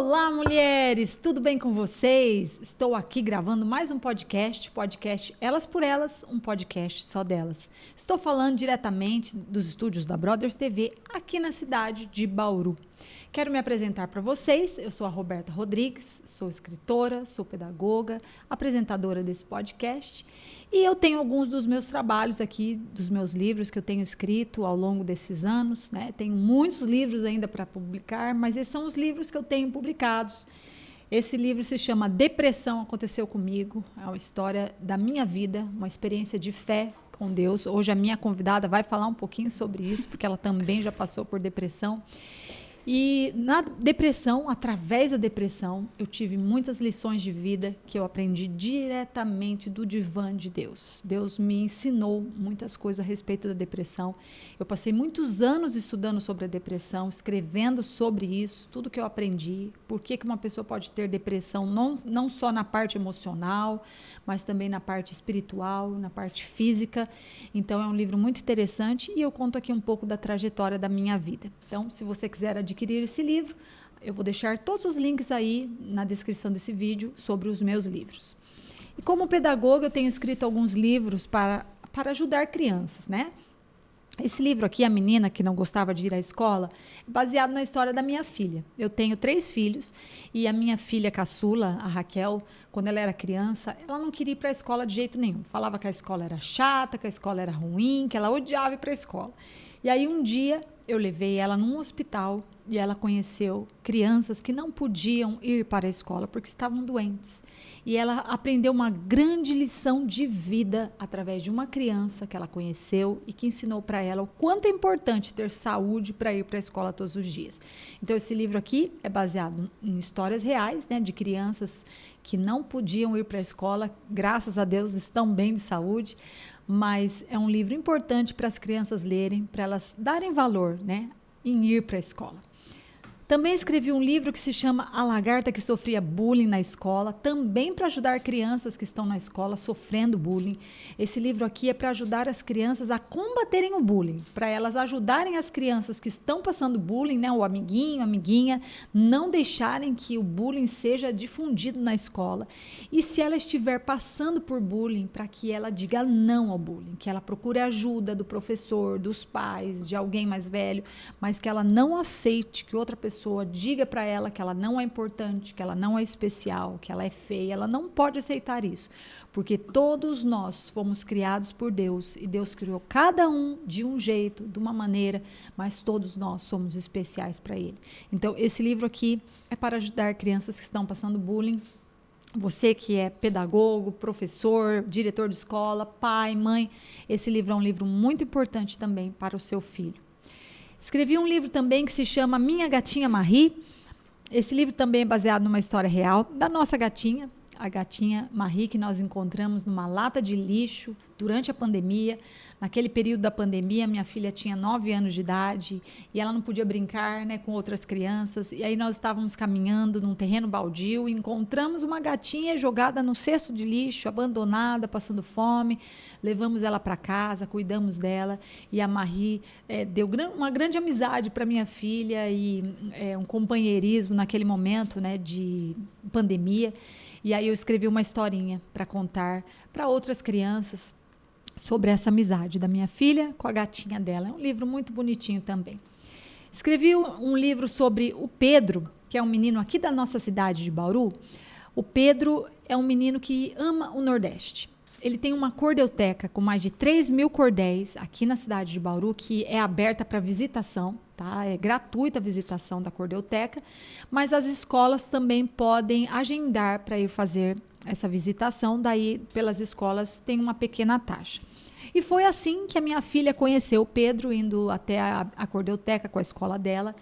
Olá, mulheres! Tudo bem com vocês? Estou aqui gravando mais um podcast Elas por Elas, um podcast só delas. Estou falando diretamente dos estúdios da Brothers TV, aqui na cidade de Bauru. Quero me apresentar para vocês. Eu sou a Roberta Rodrigues, sou escritora, sou pedagoga, apresentadora desse podcast. E eu tenho alguns dos meus trabalhos aqui, dos meus livros que eu tenho escrito ao longo desses anos, né? Tenho muitos livros ainda para publicar, mas esses são os livros que eu tenho publicados. Esse livro se chama Depressão Aconteceu Comigo. É uma história da minha vida, uma experiência de fé com Deus. Hoje a minha convidada vai falar um pouquinho sobre isso, porque ela também já passou por depressão. E na depressão, através da depressão, eu tive muitas lições de vida que eu aprendi diretamente do divã de Deus. Deus me ensinou muitas coisas a respeito da depressão. Eu passei muitos anos estudando sobre a depressão, escrevendo sobre isso, tudo que eu aprendi, por que uma pessoa pode ter depressão, não só na parte emocional, mas também na parte espiritual, na parte física. Então é um livro muito interessante e eu conto aqui um pouco da trajetória da minha vida. Então, se você quiser adquirir esse livro, eu vou deixar todos os links aí na descrição desse vídeo sobre os meus livros. E como pedagoga, eu tenho escrito alguns livros para ajudar crianças, né? Esse livro aqui, A Menina que Não Gostava de Ir à Escola, é baseado na história da minha filha. Eu tenho 3 filhos e a minha filha caçula, a Raquel, quando ela era criança, ela não queria ir para a escola de jeito nenhum. Falava que a escola era chata, que a escola era ruim, que ela odiava ir para a escola. E aí um dia eu levei ela num hospital e ela conheceu crianças que não podiam ir para a escola porque estavam doentes. E ela aprendeu uma grande lição de vida através de uma criança que ela conheceu e que ensinou para ela o quanto é importante ter saúde para ir para a escola todos os dias. Então, esse livro aqui é baseado em histórias reais, né, de crianças que não podiam ir para a escola, graças a Deus estão bem de saúde, mas é um livro importante para as crianças lerem, para elas darem valor, né, em ir para a escola. Também escrevi um livro que se chama A Lagarta que Sofria Bullying na Escola, também para ajudar crianças que estão na escola sofrendo bullying. Esse livro aqui é para ajudar as crianças a combaterem o bullying, para elas ajudarem as crianças que estão passando bullying, né, o amiguinho, a amiguinha, não deixarem que o bullying seja difundido na escola. E se ela estiver passando por bullying, para que ela diga não ao bullying, que ela procure ajuda do professor, dos pais, de alguém mais velho, mas que ela não aceite que outra pessoa diga para ela que ela não é importante, que ela não é especial, que ela é feia. Ela não pode aceitar isso, porque todos nós fomos criados por Deus e Deus criou cada um de um jeito, de uma maneira, mas todos nós somos especiais para Ele. Então, esse livro aqui é para ajudar crianças que estão passando bullying. Você que é pedagogo, professor, diretor de escola, pai, mãe, esse livro é um livro muito importante também para o seu filho. Escrevi um livro também que se chama Minha Gatinha Marie. Esse livro também é baseado numa história real da nossa gatinha, a gatinha Marie, que nós encontramos numa lata de lixo durante a pandemia. Naquele período da pandemia, minha filha tinha 9 anos de idade e ela não podia brincar, né, com outras crianças. E aí nós estávamos caminhando num terreno baldio e encontramos uma gatinha jogada no cesto de lixo, abandonada, passando fome. Levamos ela para casa, cuidamos dela e a Marie deu uma grande amizade para minha filha e um companheirismo naquele momento, né, de pandemia. E aí eu escrevi uma historinha para contar para outras crianças sobre essa amizade da minha filha com a gatinha dela. É um livro muito bonitinho também. Escrevi um livro sobre o Pedro, que é um menino aqui da nossa cidade de Bauru. O Pedro é um menino que ama o Nordeste. Ele tem uma cordel-teca com mais de 3.000 cordéis aqui na cidade de Bauru, que é aberta para visitação, tá? É gratuita a visitação da cordel-teca, mas as escolas também podem agendar para ir fazer essa visitação, daí pelas escolas tem uma pequena taxa. E foi assim que a minha filha conheceu o Pedro, indo até a cordel-teca com a escola dela.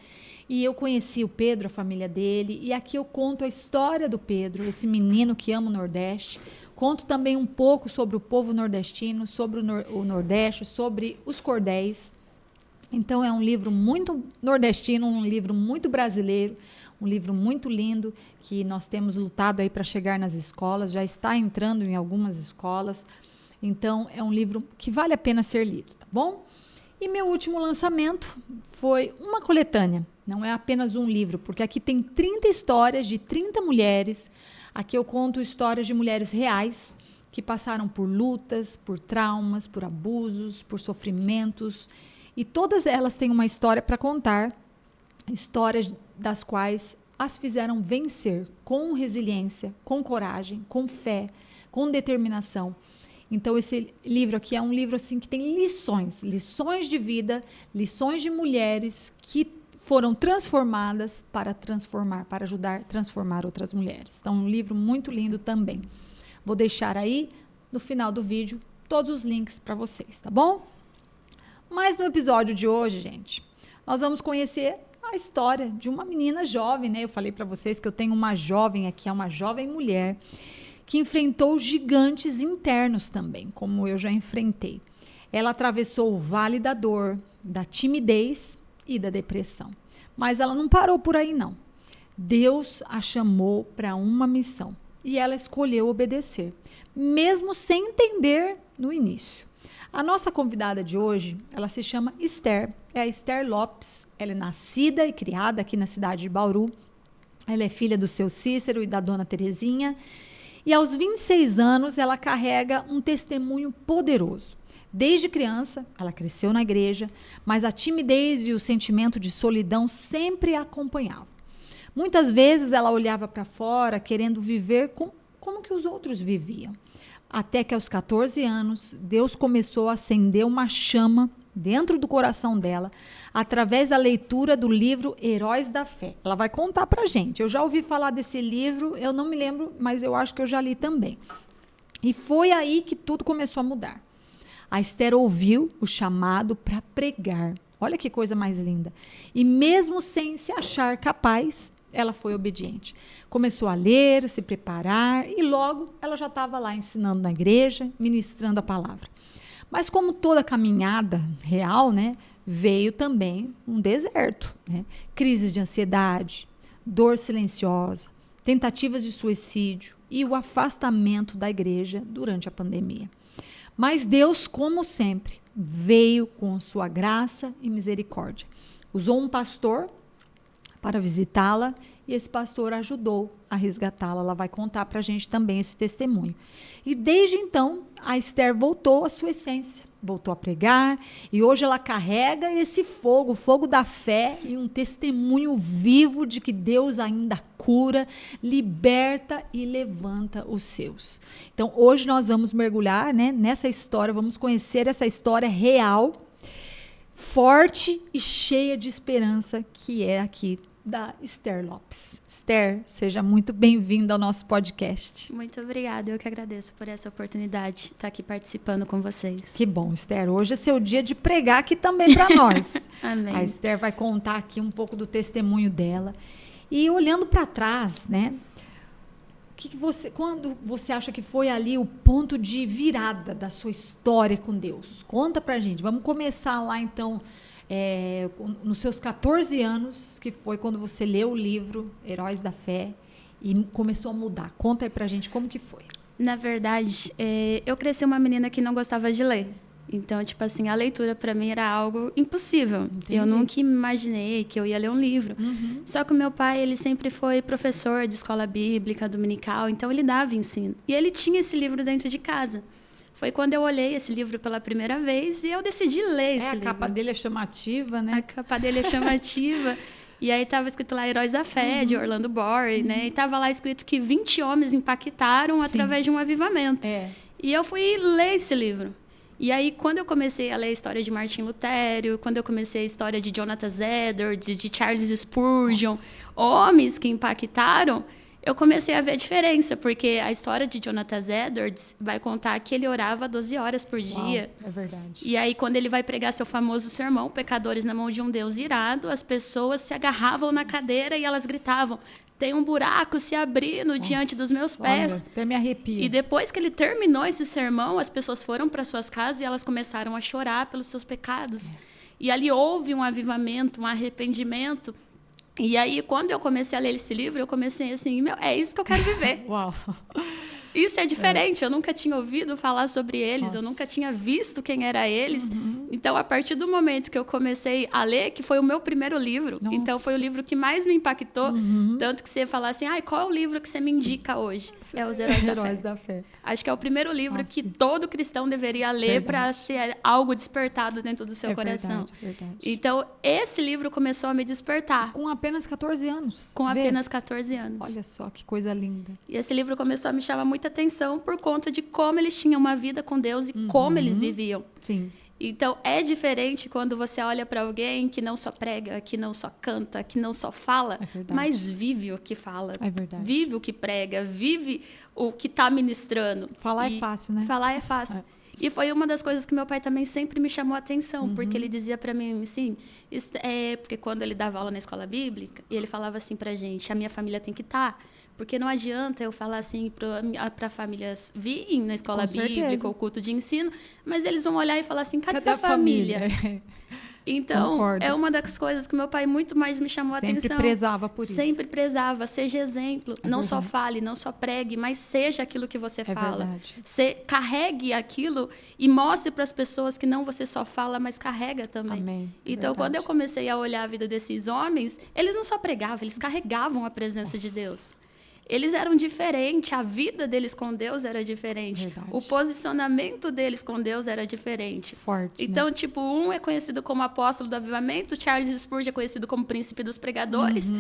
E eu conheci o Pedro, a família dele, e aqui eu conto a história do Pedro, esse menino que ama o Nordeste. Conto também um pouco sobre o povo nordestino, sobre o Nordeste, sobre os cordéis. Então é um livro muito nordestino, um livro muito brasileiro, um livro muito lindo, que nós temos lutado aí para chegar nas escolas, já está entrando em algumas escolas. Então é um livro que vale a pena ser lido, tá bom? E meu último lançamento foi uma coletânea, não é apenas um livro, porque aqui tem 30 histórias de 30 mulheres. Aqui eu conto histórias de mulheres reais que passaram por lutas, por traumas, por abusos, por sofrimentos. E todas elas têm uma história para contar, histórias das quais as fizeram vencer com resiliência, com coragem, com fé, com determinação. Então, esse livro aqui é um livro assim que tem lições de vida, lições de mulheres que foram transformadas para transformar, para ajudar a transformar outras mulheres. Então, um livro muito lindo também. Vou deixar aí, no final do vídeo, todos os links para vocês, tá bom? Mas no episódio de hoje, gente, nós vamos conhecer a história de uma menina jovem, né? Eu falei para vocês que eu tenho uma jovem aqui, é uma jovem mulher, que enfrentou gigantes internos também, como eu já enfrentei. Ela atravessou o vale da dor, da timidez e da depressão. Mas ela não parou por aí, não. Deus a chamou para uma missão e ela escolheu obedecer, mesmo sem entender no início. A nossa convidada de hoje, ela se chama Esther, é a Esther Lopes. Ela é nascida e criada aqui na cidade de Bauru. Ela é filha do seu Cícero e da dona Terezinha. E aos 26 anos, ela carrega um testemunho poderoso. Desde criança, ela cresceu na igreja, mas a timidez e o sentimento de solidão sempre a acompanhavam. Muitas vezes ela olhava para fora, querendo viver como que os outros viviam. Até que aos 14 anos, Deus começou a acender uma chama dentro do coração dela, através da leitura do livro Heróis da Fé. Ela vai contar pra gente. Eu já ouvi falar desse livro, eu não me lembro, mas eu acho que eu já li também. E foi aí que tudo começou a mudar. A Esther ouviu o chamado para pregar. Olha que coisa mais linda. E mesmo sem se achar capaz, ela foi obediente. Começou a ler, se preparar e logo ela já estava lá ensinando na igreja, ministrando a palavra. Mas como toda caminhada real, né, veio também um deserto, né? Crises de ansiedade, dor silenciosa, tentativas de suicídio e o afastamento da igreja durante a pandemia. Mas Deus, como sempre, veio com sua graça e misericórdia. Usou um pastor para visitá-la e esse pastor ajudou a resgatá-la. Ela vai contar para a gente também esse testemunho. E desde então, a Esther voltou à sua essência, voltou a pregar e hoje ela carrega esse fogo, o fogo da fé e um testemunho vivo de que Deus ainda cura, liberta e levanta os seus. Então, hoje nós vamos mergulhar, né, nessa história, vamos conhecer essa história real, forte e cheia de esperança que é aqui da Esther Lopes. Esther, seja muito bem-vinda ao nosso podcast. Muito obrigada, eu que agradeço por essa oportunidade de estar aqui participando com vocês. Que bom, Esther. Hoje é seu dia de pregar aqui também para nós. Amém. A Esther vai contar aqui um pouco do testemunho dela. E olhando para trás, né? Quando você acha que foi ali o ponto de virada da sua história com Deus? Conta pra gente. Vamos começar lá, então, nos seus 14 anos, que foi quando você leu o livro Heróis da Fé e começou a mudar. Conta aí pra gente como que foi. Na verdade, eu cresci uma menina que não gostava de ler. Então, tipo assim, a leitura para mim era algo impossível. Entendi. Eu nunca imaginei que eu ia ler um livro. Uhum. Só que o meu pai, ele sempre foi professor de escola bíblica dominical, então ele dava ensino. E ele tinha esse livro dentro de casa. Foi quando eu olhei esse livro pela primeira vez e eu decidi ler esse livro. A capa dele é chamativa, né? A capa dele é chamativa. E aí estava escrito lá Heróis da Fé, de Orlando Bohr, né? E estava lá escrito que 20 homens impactaram através de um avivamento. E eu fui ler esse livro. E aí, quando eu comecei a ler a história de Martim Lutero, quando eu comecei a história de Jonathan Edwards, de Charles Spurgeon, homens que impactaram, eu comecei a ver a diferença, porque a história de Jonathan Edwards vai contar que ele orava 12 horas por dia. É verdade. E aí, quando ele vai pregar seu famoso sermão, Pecadores na Mão de um Deus Irado, as pessoas se agarravam na cadeira e elas gritavam: tem um buraco se abrindo diante dos meus pés. Olha, até me arrepia. E depois que ele terminou esse sermão, as pessoas foram para suas casas e elas começaram a chorar pelos seus pecados. E ali houve um avivamento, um arrependimento. E aí, quando eu comecei a ler esse livro, eu comecei assim, é isso que eu quero viver. Uau! Isso é diferente, eu nunca tinha ouvido falar sobre eles, eu nunca tinha visto quem era eles. Então, a partir do momento que eu comecei a ler, que foi o meu primeiro livro, então foi o livro que mais me impactou, tanto que você fala assim, qual é o livro que você me indica hoje? É Os Heróis da Fé. Acho que é o primeiro livro que todo cristão deveria ler para ser algo despertado dentro do seu coração. Verdade. Então, esse livro começou a me despertar. Com apenas 14 anos. Com apenas 14 anos. Olha só, que coisa linda. E esse livro começou a me chamar muita atenção por conta de como eles tinham uma vida com Deus e como eles viviam. Sim. Então, é diferente quando você olha para alguém que não só prega, que não só canta, que não só fala, mas vive o que fala. É verdade. Vive o que prega, vive o que está ministrando. Falar é fácil, né? Falar é fácil. E foi uma das coisas que meu pai também sempre me chamou a atenção, porque ele dizia para mim assim, porque quando ele dava aula na escola bíblica, ele falava assim pra gente, a minha família tem que estar, porque não adianta eu falar assim para famílias virem na escola bíblica ou culto de ensino, mas eles vão olhar e falar assim, cadê a família? Então, concordo. É uma das coisas que meu pai muito mais me chamou a atenção. Sempre prezava por isso. Sempre prezava, seja exemplo. Não só fale, não só pregue, mas seja aquilo que você fala. Carregue aquilo e mostre para as pessoas que não você só fala, mas carrega também. Amém. Então, quando eu comecei a olhar a vida desses homens, eles não só pregavam, eles carregavam a presença de Deus. Eles eram diferentes, a vida deles com Deus era diferente. Verdade. O posicionamento deles com Deus era diferente. Forte, então, né? tipo, um é conhecido como apóstolo do avivamento, Charles Spurgeon é conhecido como príncipe dos pregadores.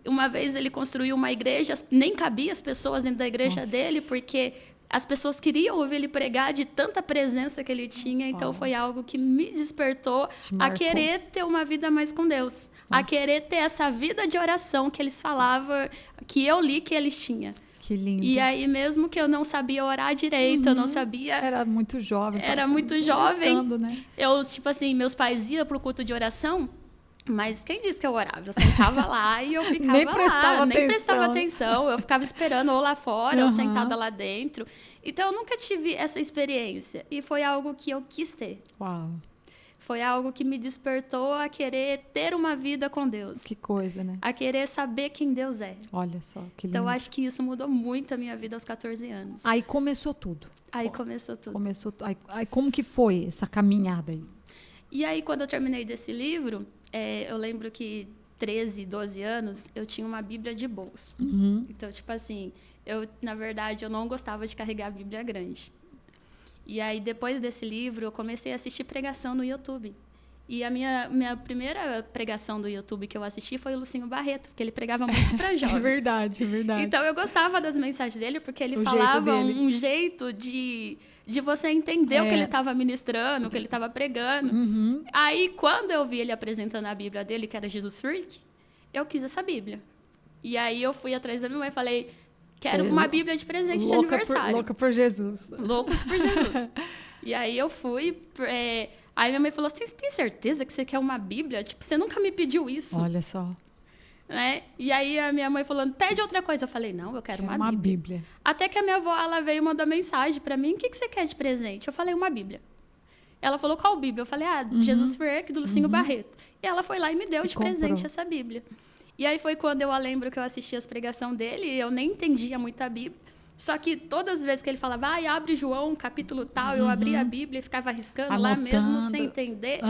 Uma vez ele construiu uma igreja, nem cabia as pessoas dentro da igreja dele, porque as pessoas queriam ouvir ele pregar de tanta presença que ele tinha. Então, foi algo que me despertou a querer ter uma vida mais com Deus. A querer ter essa vida de oração que eles falavam, que eu li que eles tinham. Que lindo. E aí, mesmo que eu não sabia orar direito, eu não sabia... Era muito jovem. Era muito jovem. Né? Eu, tipo assim, meus pais iam pro culto de oração, mas quem disse que eu orava? Eu sentava lá e eu ficava nem prestava atenção. Eu ficava esperando ou lá fora ou sentada lá dentro. Então, eu nunca tive essa experiência. E foi algo que eu quis ter. Uau. Foi algo que me despertou a querer ter uma vida com Deus. Que coisa, né? A querer saber quem Deus é. Olha só, que lindo. Então, acho que isso mudou muito a minha vida aos 14 anos. Aí começou tudo. Aí começou tudo. Aí como que foi essa caminhada aí? E aí, quando eu terminei desse livro, eu lembro que 13, 12 anos, eu tinha uma Bíblia de bolso. Então, tipo assim, na verdade, eu não gostava de carregar a Bíblia grande. E aí, depois desse livro, eu comecei a assistir pregação no YouTube. E a minha primeira pregação do YouTube que eu assisti foi o Lucinho Barreto, porque ele pregava muito para jovens. É verdade. Então, eu gostava das mensagens dele, porque ele falava um jeito de você entender o que ele estava ministrando, o que ele estava pregando. Aí, quando eu vi ele apresentando a Bíblia dele, que era Jesus Freak, eu quis essa Bíblia. E aí, eu fui atrás da minha mãe e falei... Quero uma Bíblia de presente de aniversário. Louca por Jesus. Loucos por Jesus. E aí eu fui... Aí minha mãe falou, você tem certeza que você quer uma Bíblia? Tipo, você nunca me pediu isso. Olha só. Né? E aí a minha mãe falando, pede outra coisa. Eu falei, não, eu quero uma Bíblia. Até que a minha avó, ela veio e mandou mensagem para mim, o que você quer de presente? Eu falei, uma Bíblia. Ela falou, qual Bíblia? Eu falei, Jesus Freak, do Lucinho Barreto. E ela foi lá e me deu de presente essa Bíblia. E aí foi quando eu lembro que eu assisti as pregações dele e eu nem entendia muito a Bíblia. Só que todas as vezes que ele falava, abre João, capítulo tal, eu abria a Bíblia e ficava arriscando lá mesmo, sem entender.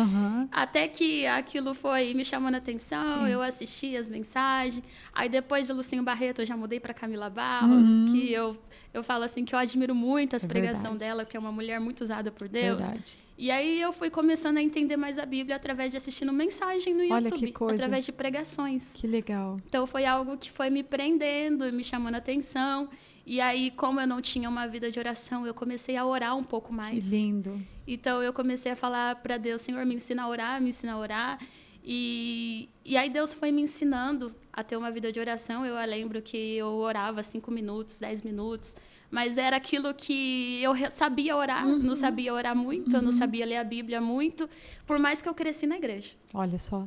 Até que aquilo foi me chamando a atenção, eu assisti as mensagens. Aí depois de Lucinho Barreto, eu já mudei para Camila Barros, que eu falo assim, que eu admiro muito as pregações dela, porque é uma mulher muito usada por Deus. Verdade. E aí eu fui começando a entender mais a Bíblia através de assistindo mensagem no YouTube. Olha que coisa. Através de pregações. Que legal. Então foi algo que foi me prendendo e me chamando a atenção. E aí, como eu não tinha uma vida de oração, eu comecei a orar um pouco mais. Que lindo. Então eu comecei a falar para Deus, Senhor, me ensina a orar, me ensina a orar. E aí Deus foi me ensinando a ter uma vida de oração. Eu lembro que eu orava 5 minutos, 10 minutos, mas era aquilo que eu sabia orar, não sabia orar muito, eu não sabia ler a Bíblia muito, por mais que eu cresci na igreja. Olha só.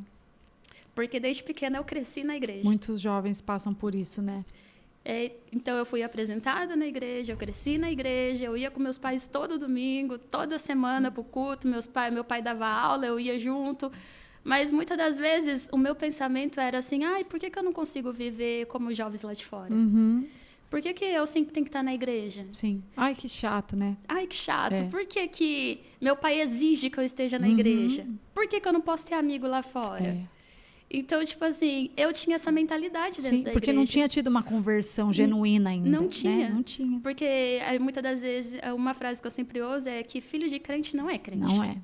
Porque desde pequena eu cresci na igreja. Muitos jovens passam por isso, né? Então, eu fui apresentada na igreja, eu cresci na igreja, eu ia com meus pais todo domingo, toda semana para o culto, meu pai dava aula, eu ia junto. Mas, muitas das vezes, o meu pensamento era assim, por que eu não consigo viver como os jovens lá de fora? Por que eu sempre tenho que estar na igreja? Sim. Ai, que chato, né? Ai, que chato. Por que meu pai exige que eu esteja na igreja? Por que eu não posso ter amigo lá fora? Então, tipo assim, eu tinha essa mentalidade dentro da igreja. Porque não tinha tido uma conversão genuína ainda. Não tinha. Né? Não tinha. Porque muitas das vezes, uma frase que eu sempre uso é que filho de crente não é crente. Não é.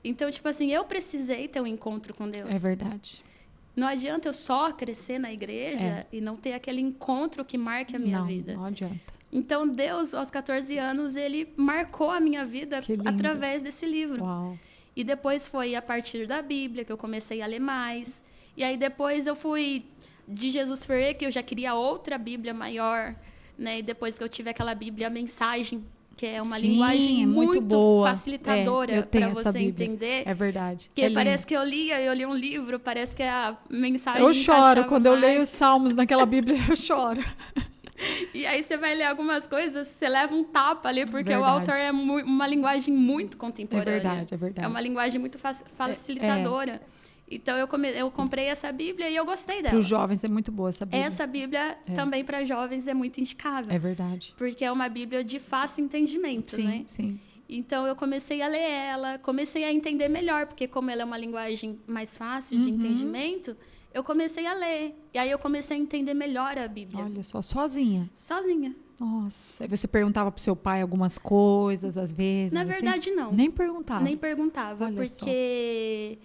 Então, tipo assim, eu precisei ter um encontro com Deus. É verdade. Não adianta eu só crescer na igreja e não ter aquele encontro que marque a minha vida. Não adianta. Então, Deus, aos 14 anos, ele marcou a minha vida através desse livro. Uau. E depois foi a partir da Bíblia que eu comecei a ler mais. E aí depois eu fui de Jesus Ferreira, que eu já queria outra Bíblia maior, né? E depois que eu tive aquela Bíblia, a mensagem, que é uma linguagem muito boa, facilitadora para você entender. É verdade. Que parece que eu li um livro, parece que a mensagem eu choro quando eu leio os Salmos naquela Bíblia, eu choro. E aí você vai ler algumas coisas, você leva um tapa ali, porque o autor é uma linguagem muito contemporânea. É verdade. É uma linguagem muito facilitadora. Então, eu comprei essa Bíblia e eu gostei dela. Para os jovens é muito boa essa Bíblia. Essa Bíblia também para jovens é muito indicável. É verdade. Porque é uma Bíblia de fácil entendimento, né? Sim. Então, eu comecei a ler ela, comecei a entender melhor, porque como ela é uma linguagem mais fácil de entendimento, eu comecei a ler. E aí eu comecei a entender melhor a Bíblia. Olha só, sozinha? Sozinha. Nossa. Aí você perguntava pro seu pai algumas coisas, às vezes? Na verdade, não. Nem perguntava? Nem perguntava, olha porque...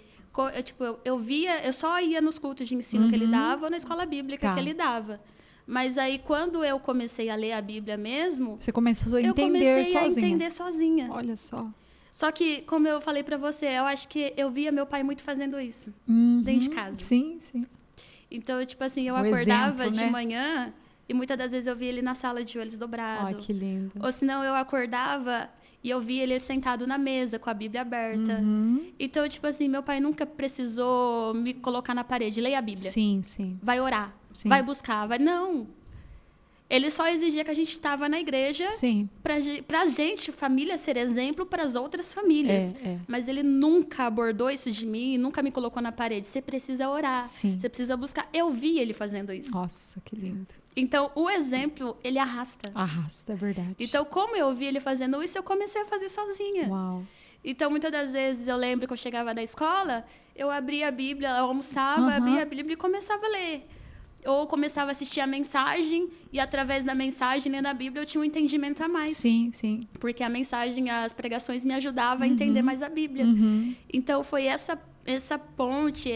Eu só ia nos cultos de ensino que ele dava ou na escola bíblica que ele dava. Mas aí, quando eu comecei a ler a Bíblia mesmo... Você começou a entender sozinha? Eu comecei a entender sozinha. Olha só. Só que, como eu falei pra você, eu acho que eu via meu pai muito fazendo isso. Dentro de casa. Sim. Então, tipo assim, eu acordava de manhã e muitas das vezes eu via ele na sala de joelhos dobrados. Ai, que lindo. Ou senão eu acordava... E eu vi ele sentado na mesa, com a Bíblia aberta. Então, tipo assim, meu pai nunca precisou me colocar na parede. Leia a Bíblia. Sim. Vai orar. Vai buscar. Não. Ele só exigia que a gente estava na igreja pra gente, família, ser exemplo para as outras famílias. Mas ele nunca abordou isso de mim, nunca me colocou na parede. Você precisa orar. Você precisa buscar. Eu vi ele fazendo isso. Nossa, que lindo. Então, o exemplo, ele arrasta. Arrasta, é verdade. Então, como eu vi ele fazendo isso, eu comecei a fazer sozinha. Uau. Então, muitas das vezes, eu lembro que eu chegava na escola, eu abria a Bíblia, eu almoçava, abria a Bíblia e começava a ler. Ou começava a assistir a mensagem e, através da mensagem, lendo a Bíblia, eu tinha um entendimento a mais. Sim. Porque a mensagem, as pregações me ajudavam a entender mais a Bíblia. Então, foi essa ponte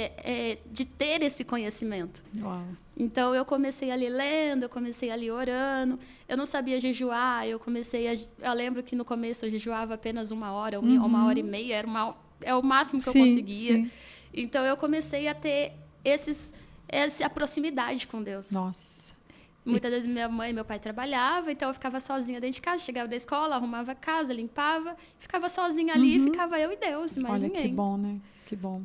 de ter esse conhecimento. Uau. Então, eu comecei ali lendo, eu comecei ali orando. Eu não sabia jejuar, eu lembro que no começo eu jejuava apenas 1 hora, 1h30, é o máximo que eu conseguia. Sim. Então, eu comecei a ter essa proximidade com Deus. Nossa. Muitas vezes minha mãe e meu pai trabalhavam, então eu ficava sozinha dentro de casa, chegava da escola, arrumava a casa, limpava, ficava sozinha ali, ficava eu e Deus, mais ninguém. Olha, que bom, né? Que bom.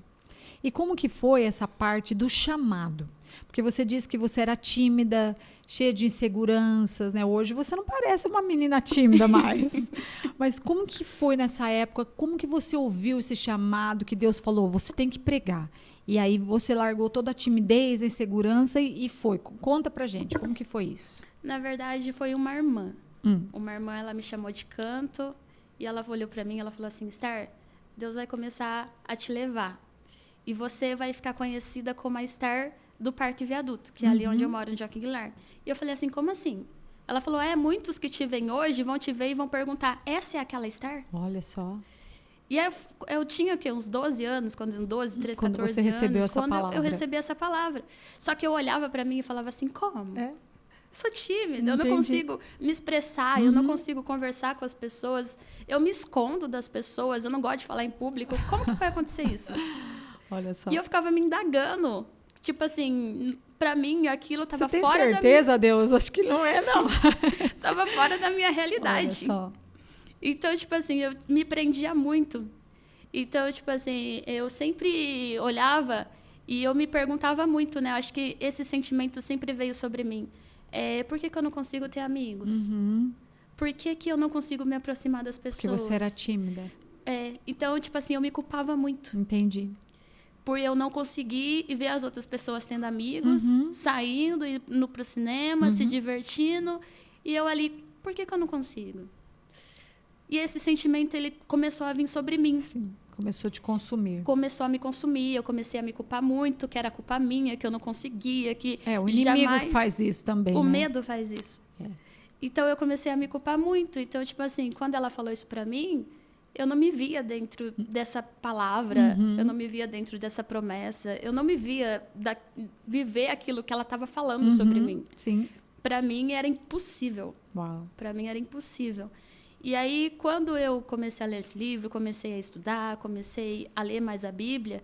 E como que foi essa parte do chamado? Porque você disse que você era tímida, cheia de inseguranças, né? Hoje você não parece uma menina tímida mais. Mas como que foi nessa época? Como que você ouviu esse chamado que Deus falou, você tem que pregar? E aí você largou toda a timidez, a insegurança e foi. Conta pra gente, como que foi isso? Na verdade, foi uma irmã. Uma irmã, ela me chamou de canto e ela olhou pra mim e ela falou assim, Esther, Deus vai começar a te levar. E você vai ficar conhecida como a Esther do Parque Viaduto, que é ali onde eu moro, em Joaquim Guilherme. E eu falei assim, como assim? Ela falou, muitos que te veem hoje vão te ver e vão perguntar, essa é aquela Esther? Olha só. E eu tinha uns 12 anos, 13, 14 quando você recebeu essa palavra. Eu recebi essa palavra. Só que eu olhava para mim e falava assim, como? Sou tímida, eu não consigo me expressar, eu não consigo conversar com as pessoas, eu me escondo das pessoas, eu não gosto de falar em público. Como que vai acontecer isso? Olha só. E eu ficava me indagando. Tipo assim, pra mim aquilo tava fora da minha... Você tem certeza, Deus? Acho que não é, não. Tava fora da minha realidade. Olha só. Então, tipo assim, eu me prendia muito. Então, tipo assim, eu sempre olhava e eu me perguntava muito, né? Acho que esse sentimento sempre veio sobre mim. Por que eu não consigo ter amigos? Por que eu não consigo me aproximar das pessoas? Porque você era tímida. Então, tipo assim, eu me culpava muito. Entendi. por eu não conseguir ver as outras pessoas tendo amigos, saindo, indo pro cinema, se divertindo. E eu ali, por que eu não consigo? E esse sentimento, ele começou a vir sobre mim. Sim, começou a te consumir. Começou a me consumir, eu comecei a me culpar muito, que era culpa minha, que eu não conseguia, que o inimigo faz isso também, o né? medo faz isso. Então, eu comecei a me culpar muito. Então, tipo assim, quando ela falou isso pra mim, eu não me via dentro dessa palavra, eu não me via dentro dessa promessa, eu não me via viver aquilo que ela estava falando sobre mim. Sim. Para mim era impossível. Uau. Para mim era impossível. E aí, quando eu comecei a ler esse livro, comecei a estudar, comecei a ler mais a Bíblia,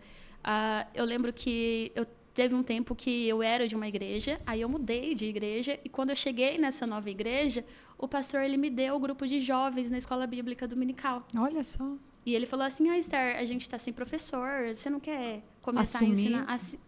eu lembro que teve um tempo que eu era de uma igreja, aí eu mudei de igreja, e quando eu cheguei nessa nova igreja, o pastor ele me deu o grupo de jovens na escola bíblica dominical. Olha só. E ele falou assim, Esther, a gente está sem professor, você não quer começar Assumir. a ensinar?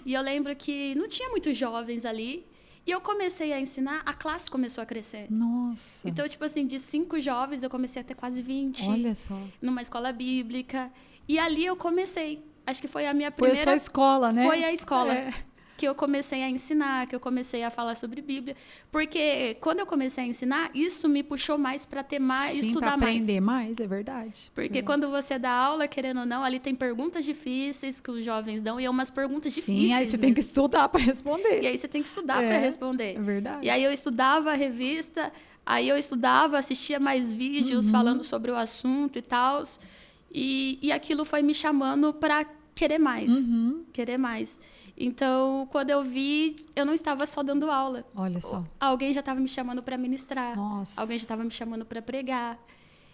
E eu lembro que não tinha muitos jovens ali, e eu comecei a ensinar, a classe começou a crescer. Nossa. Então, tipo assim, de 5 jovens, eu comecei a ter quase 20. Olha só. Numa escola bíblica. E ali eu comecei. Acho que foi a minha primeira... Foi a sua escola, né? Foi a escola. Que eu comecei a ensinar, que eu comecei a falar sobre Bíblia. Porque quando eu comecei a ensinar, isso me puxou mais para ter mais, estudar mais. Para aprender mais, é verdade. Porque quando você dá aula, querendo ou não, ali tem perguntas difíceis que os jovens dão, e é umas perguntas difíceis. Sim, aí você tem que estudar para responder. E aí você tem que estudar para responder. É verdade. E aí eu estudava a revista, aí eu estudava, assistia mais vídeos falando sobre o assunto e tal. E aquilo foi me chamando para querer mais. Querer mais. Então, quando eu vi, eu não estava só dando aula. Olha só. Alguém já estava me chamando para ministrar. Nossa. Alguém já estava me chamando para pregar.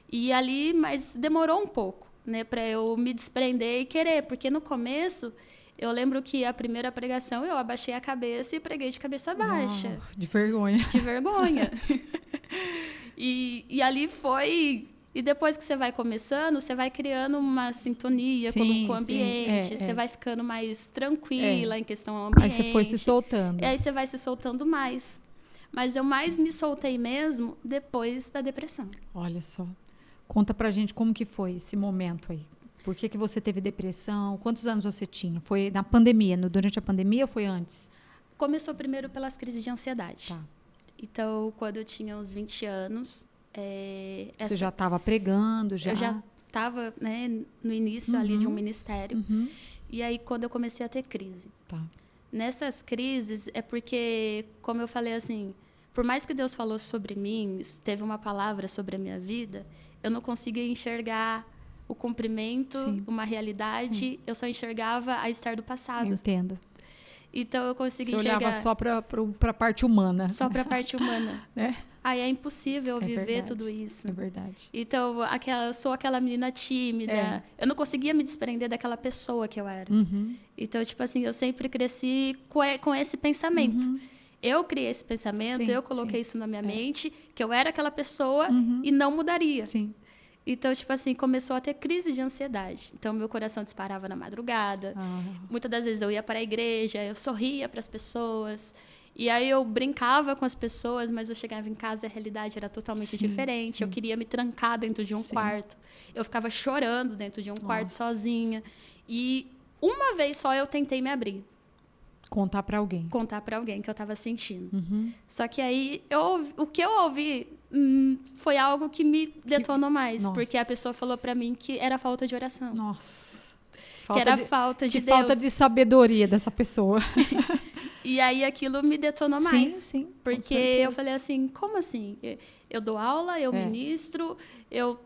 E ali, mas demorou um pouco, né, para eu me desprender e querer, porque no começo, eu lembro que a primeira pregação eu abaixei a cabeça e preguei de cabeça baixa. De vergonha. De vergonha. E ali foi... E depois que você vai começando, você vai criando uma sintonia com o ambiente, você vai ficando mais tranquila em questão ao ambiente. Aí você foi se soltando. E aí você vai se soltando mais. Mas eu mais me soltei mesmo depois da depressão. Olha só. Conta pra gente como que foi esse momento aí. Por que você teve depressão? Quantos anos você tinha? Foi na pandemia? Durante a pandemia ou foi antes? Começou primeiro pelas crises de ansiedade. Tá. Então, quando eu tinha uns 20 anos... Você já estava pregando? Eu já estava, né, no início ali de um ministério. E aí, quando eu comecei a ter crise. Tá. Nessas crises, é porque, como eu falei assim, por mais que Deus falou sobre mim, teve uma palavra sobre a minha vida, eu não conseguia enxergar o cumprimento, uma realidade. Eu só enxergava a Esther do passado. Entendo. Então, eu consegui enxergar... Você olhava só para a parte humana. Só para a parte humana. Né? Aí é impossível viver tudo isso. É verdade. Então, eu sou aquela menina tímida. Eu não conseguia me desprender daquela pessoa que eu era. Então, tipo assim, eu sempre cresci com esse pensamento. Eu criei esse pensamento, eu coloquei isso na minha mente, que eu era aquela pessoa e não mudaria. Sim. Então, tipo assim, começou a ter crise de ansiedade. Então, meu coração disparava na madrugada. Muitas das vezes eu ia para a igreja, eu sorria para as pessoas. E aí eu brincava com as pessoas, mas eu chegava em casa e a realidade era totalmente diferente. Eu queria me trancar dentro de um quarto. Eu ficava chorando dentro de um quarto sozinha. E uma vez só eu tentei me abrir. Contar para alguém. Contar para alguém que eu estava sentindo. Só que aí, o que eu ouvi foi algo que me detonou mais. Porque a pessoa falou para mim que era falta de oração. Nossa. Que era falta de Deus. Falta de sabedoria dessa pessoa. E aí aquilo me detonou mais. Sim, porque eu falei assim, como assim? Eu dou aula, eu ministro, eu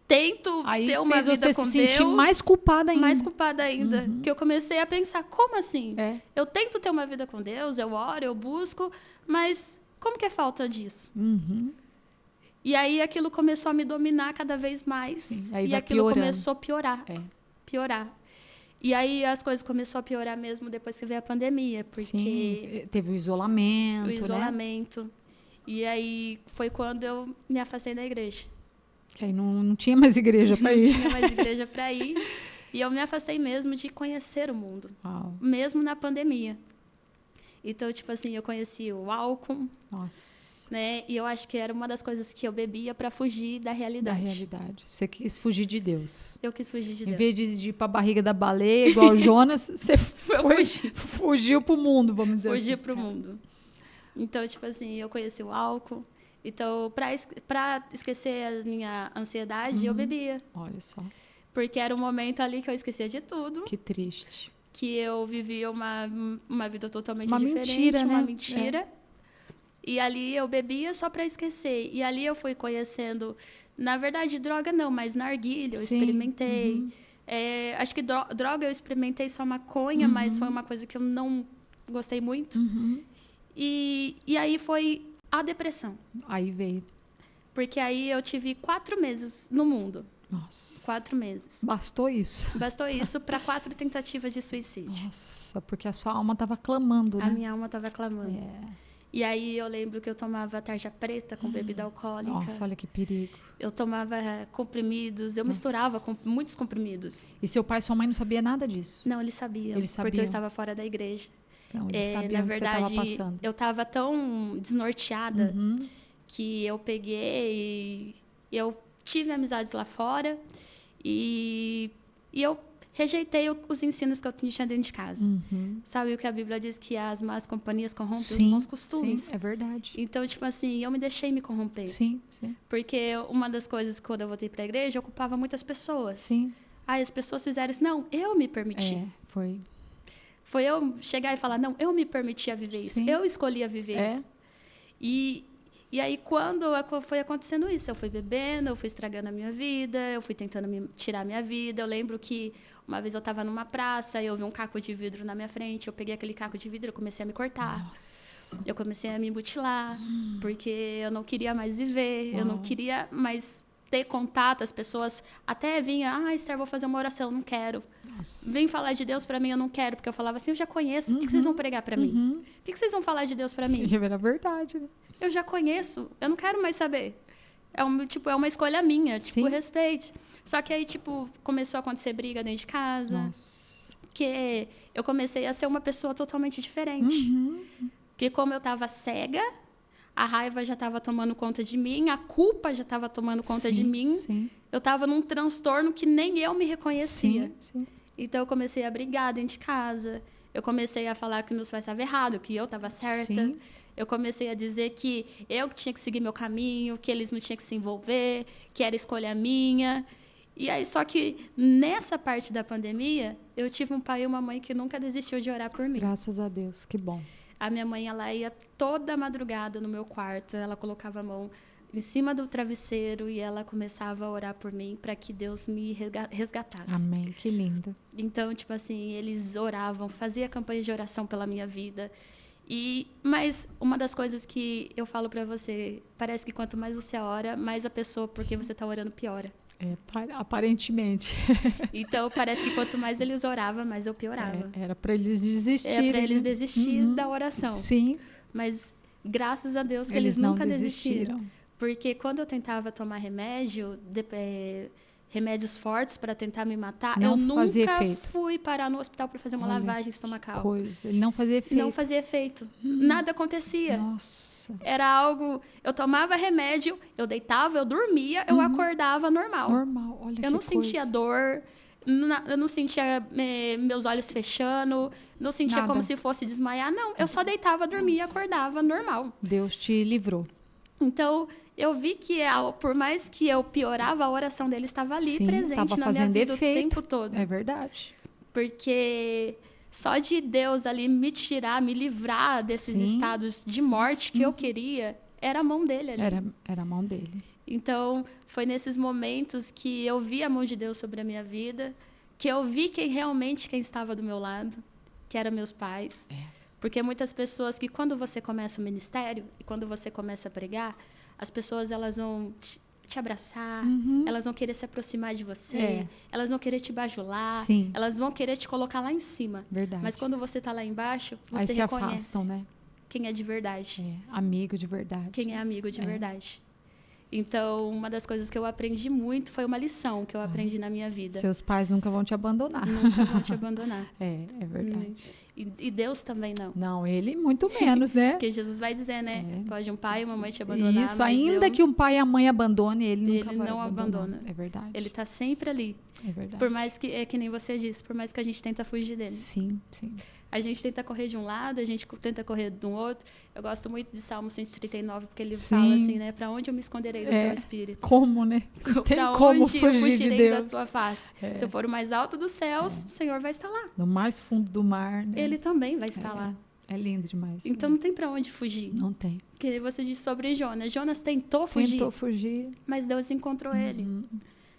tento ter uma vida com Deus. Aí você se sentir mais culpada ainda. Mais culpada ainda. Que eu comecei a pensar, como assim? Eu tento ter uma vida com Deus, eu oro, eu busco, mas como que é falta disso? E aí aquilo começou a me dominar cada vez mais. E aquilo começou a piorar. Piorar. E aí as coisas começaram a piorar mesmo depois que veio a pandemia, porque... teve o isolamento, né? E aí foi quando eu me afastei da igreja. Que aí não tinha mais igreja para ir. Não tinha mais igreja para ir. E eu me afastei mesmo de conhecer o mundo. Mesmo na pandemia. Então, tipo assim, eu conheci o álcool. Nossa. Né? E eu acho que era uma das coisas que eu bebia para fugir da realidade. Da realidade. Você quis fugir de Deus. Eu quis fugir de Deus. Em vez de ir para a barriga da baleia, igual o Jonas, você fugiu para o mundo, vamos dizer assim. Fugi para o mundo. Então, tipo assim, eu conheci o álcool. Então, para esquecer a minha ansiedade, eu bebia. Olha só. Porque era um momento ali que eu esquecia de tudo. Que triste. Que eu vivia uma vida totalmente uma diferente. Mentira, uma né? mentira. E ali eu bebia só para esquecer. E ali eu fui conhecendo... Na verdade, droga não, mas narguilha eu experimentei. Acho que droga eu experimentei só maconha, mas foi uma coisa que eu não gostei muito. E aí foi a depressão. Aí veio. Porque aí eu tive 4 meses no mundo. Nossa. 4 meses. Bastou isso. Bastou isso para 4 tentativas de suicídio. Nossa, porque a sua alma estava clamando, né? A minha alma estava clamando. E aí eu lembro que eu tomava tarja preta com bebida alcoólica. Nossa, olha que perigo. Eu tomava comprimidos, eu misturava com muitos comprimidos. E seu pai e sua mãe não sabiam nada disso? Não, eles sabiam. Eles sabiam. Porque eu estava fora da igreja. Então, eles sabiam na verdade, que você estava passando. eu estava tão desnorteada que eu peguei e eu tive amizades lá fora e eu rejeitei os ensinos que eu tinha dentro de casa. Sabe o que a Bíblia diz? Que as más companhias corrompem os bons costumes. Sim, é verdade. Então, tipo assim, eu me deixei me corromper. Sim. Porque uma das coisas, quando eu voltei para a igreja, eu ocupava muitas pessoas. Sim. Aí as pessoas fizeram isso. Não, eu me permiti. Foi. Foi eu chegar e falar, não, eu me permitia viver isso. Eu escolhia viver isso. E aí, quando foi acontecendo isso, eu fui bebendo, eu fui estragando a minha vida, eu fui tentando tirar a minha vida. Eu lembro que uma vez eu estava numa praça e eu vi um caco de vidro na minha frente. Eu peguei aquele caco de vidro e comecei a me cortar. Nossa. Eu comecei a me mutilar, porque eu não queria mais viver, eu não queria mais ter contato. As pessoas até vinham, Esther, vou fazer uma oração, não quero. Nossa. Vem falar de Deus para mim, eu não quero, porque eu falava assim, eu já conheço, por que vocês vão pregar para mim? Por que vocês vão falar de Deus para mim? E era verdade, né? Eu já conheço, eu não quero mais saber. É uma escolha minha, respeite. Só que aí, começou a acontecer briga dentro de casa. Nossa. Porque eu comecei a ser uma pessoa totalmente diferente. Porque como eu estava cega, a raiva já estava tomando conta de mim, a culpa já estava tomando conta de mim. Sim. Eu estava num transtorno que nem eu me reconhecia. Sim. Então, eu comecei a brigar dentro de casa. Eu comecei a falar que meus pais estavam errados, que eu estava certa. Sim. Eu comecei a dizer que eu tinha que seguir meu caminho, que eles não tinham que se envolver, que era escolha minha. E aí, só que nessa parte da pandemia, eu tive um pai e uma mãe que nunca desistiu de orar por mim. Graças a Deus, que bom. A minha mãe, ela ia toda madrugada no meu quarto, ela colocava a mão em cima do travesseiro e ela começava a orar por mim para que Deus me resgatasse. Amém, que linda. Então, eles oravam, fazia campanhas de oração pela minha vida. Mas uma das coisas que eu falo para você, parece que quanto mais você ora, mais a pessoa, porque você está orando, piora. Aparentemente. Então, parece que quanto mais eles oravam, mais eu piorava. Era para eles desistirem. Era para eles desistirem da oração. Sim. Mas, graças a Deus, que eles nunca desistiram. Porque quando eu tentava tomar remédios fortes para tentar me matar, eu nunca fui parar no hospital para fazer uma lavagem estomacal. Ele não fazia efeito. Não fazia efeito. Nada acontecia. Nossa. Era algo... Eu tomava remédio, eu deitava, eu dormia, eu acordava normal. Normal, olha que coisa. Eu não sentia dor, eu não sentia meus olhos fechando, não sentia como se fosse desmaiar. Não, eu só deitava, dormia e acordava normal. Deus te livrou. Então, eu vi que por mais que eu piorava, a oração dele estava ali, presente na minha vida o tempo todo. É verdade. Porque só de Deus ali me tirar, me livrar desses estados de morte que eu queria, era a mão dele ali. Era a mão dele. Então, foi nesses momentos que eu vi a mão de Deus sobre a minha vida, que eu vi quem estava do meu lado, que eram meus pais. Porque muitas pessoas que quando você começa o ministério e quando você começa a pregar, as pessoas elas vão te abraçar, elas vão querer se aproximar de você, elas vão querer te bajular, elas vão querer te colocar lá em cima. Verdade. Mas quando você está lá embaixo, você aí se reconhece afastam, né? Quem é de verdade. Amigo de verdade. Quem é amigo de verdade. Então, uma das coisas que eu aprendi muito foi uma lição que eu aprendi na minha vida. Seus pais nunca vão te abandonar. Nunca vão te abandonar. É verdade. E Deus também não. Não, ele muito menos, né? Porque Jesus vai dizer, né? Pode um pai e uma mãe te abandonar. Isso, ainda que um pai e a mãe abandone, ele nunca vai não abandona. É verdade. Ele está sempre ali. É verdade. Por mais que, é que nem você disse, por mais que a gente tenta fugir dele. Sim, sim. A gente tenta correr de um lado, a gente tenta correr do outro. Eu gosto muito de Salmo 139, porque ele fala assim, né? Para onde eu me esconderei do teu espírito? Como, né? Não tem pra como onde fugir eu fugirei de Deus. da tua face? Se eu for o mais alto dos céus, o Senhor vai estar lá. No mais fundo do mar, né? Ele também vai estar lá. É lindo demais. Então não tem para onde fugir. Não tem. Que você disse sobre Jonas. Jonas tentou fugir. Mas Deus encontrou ele.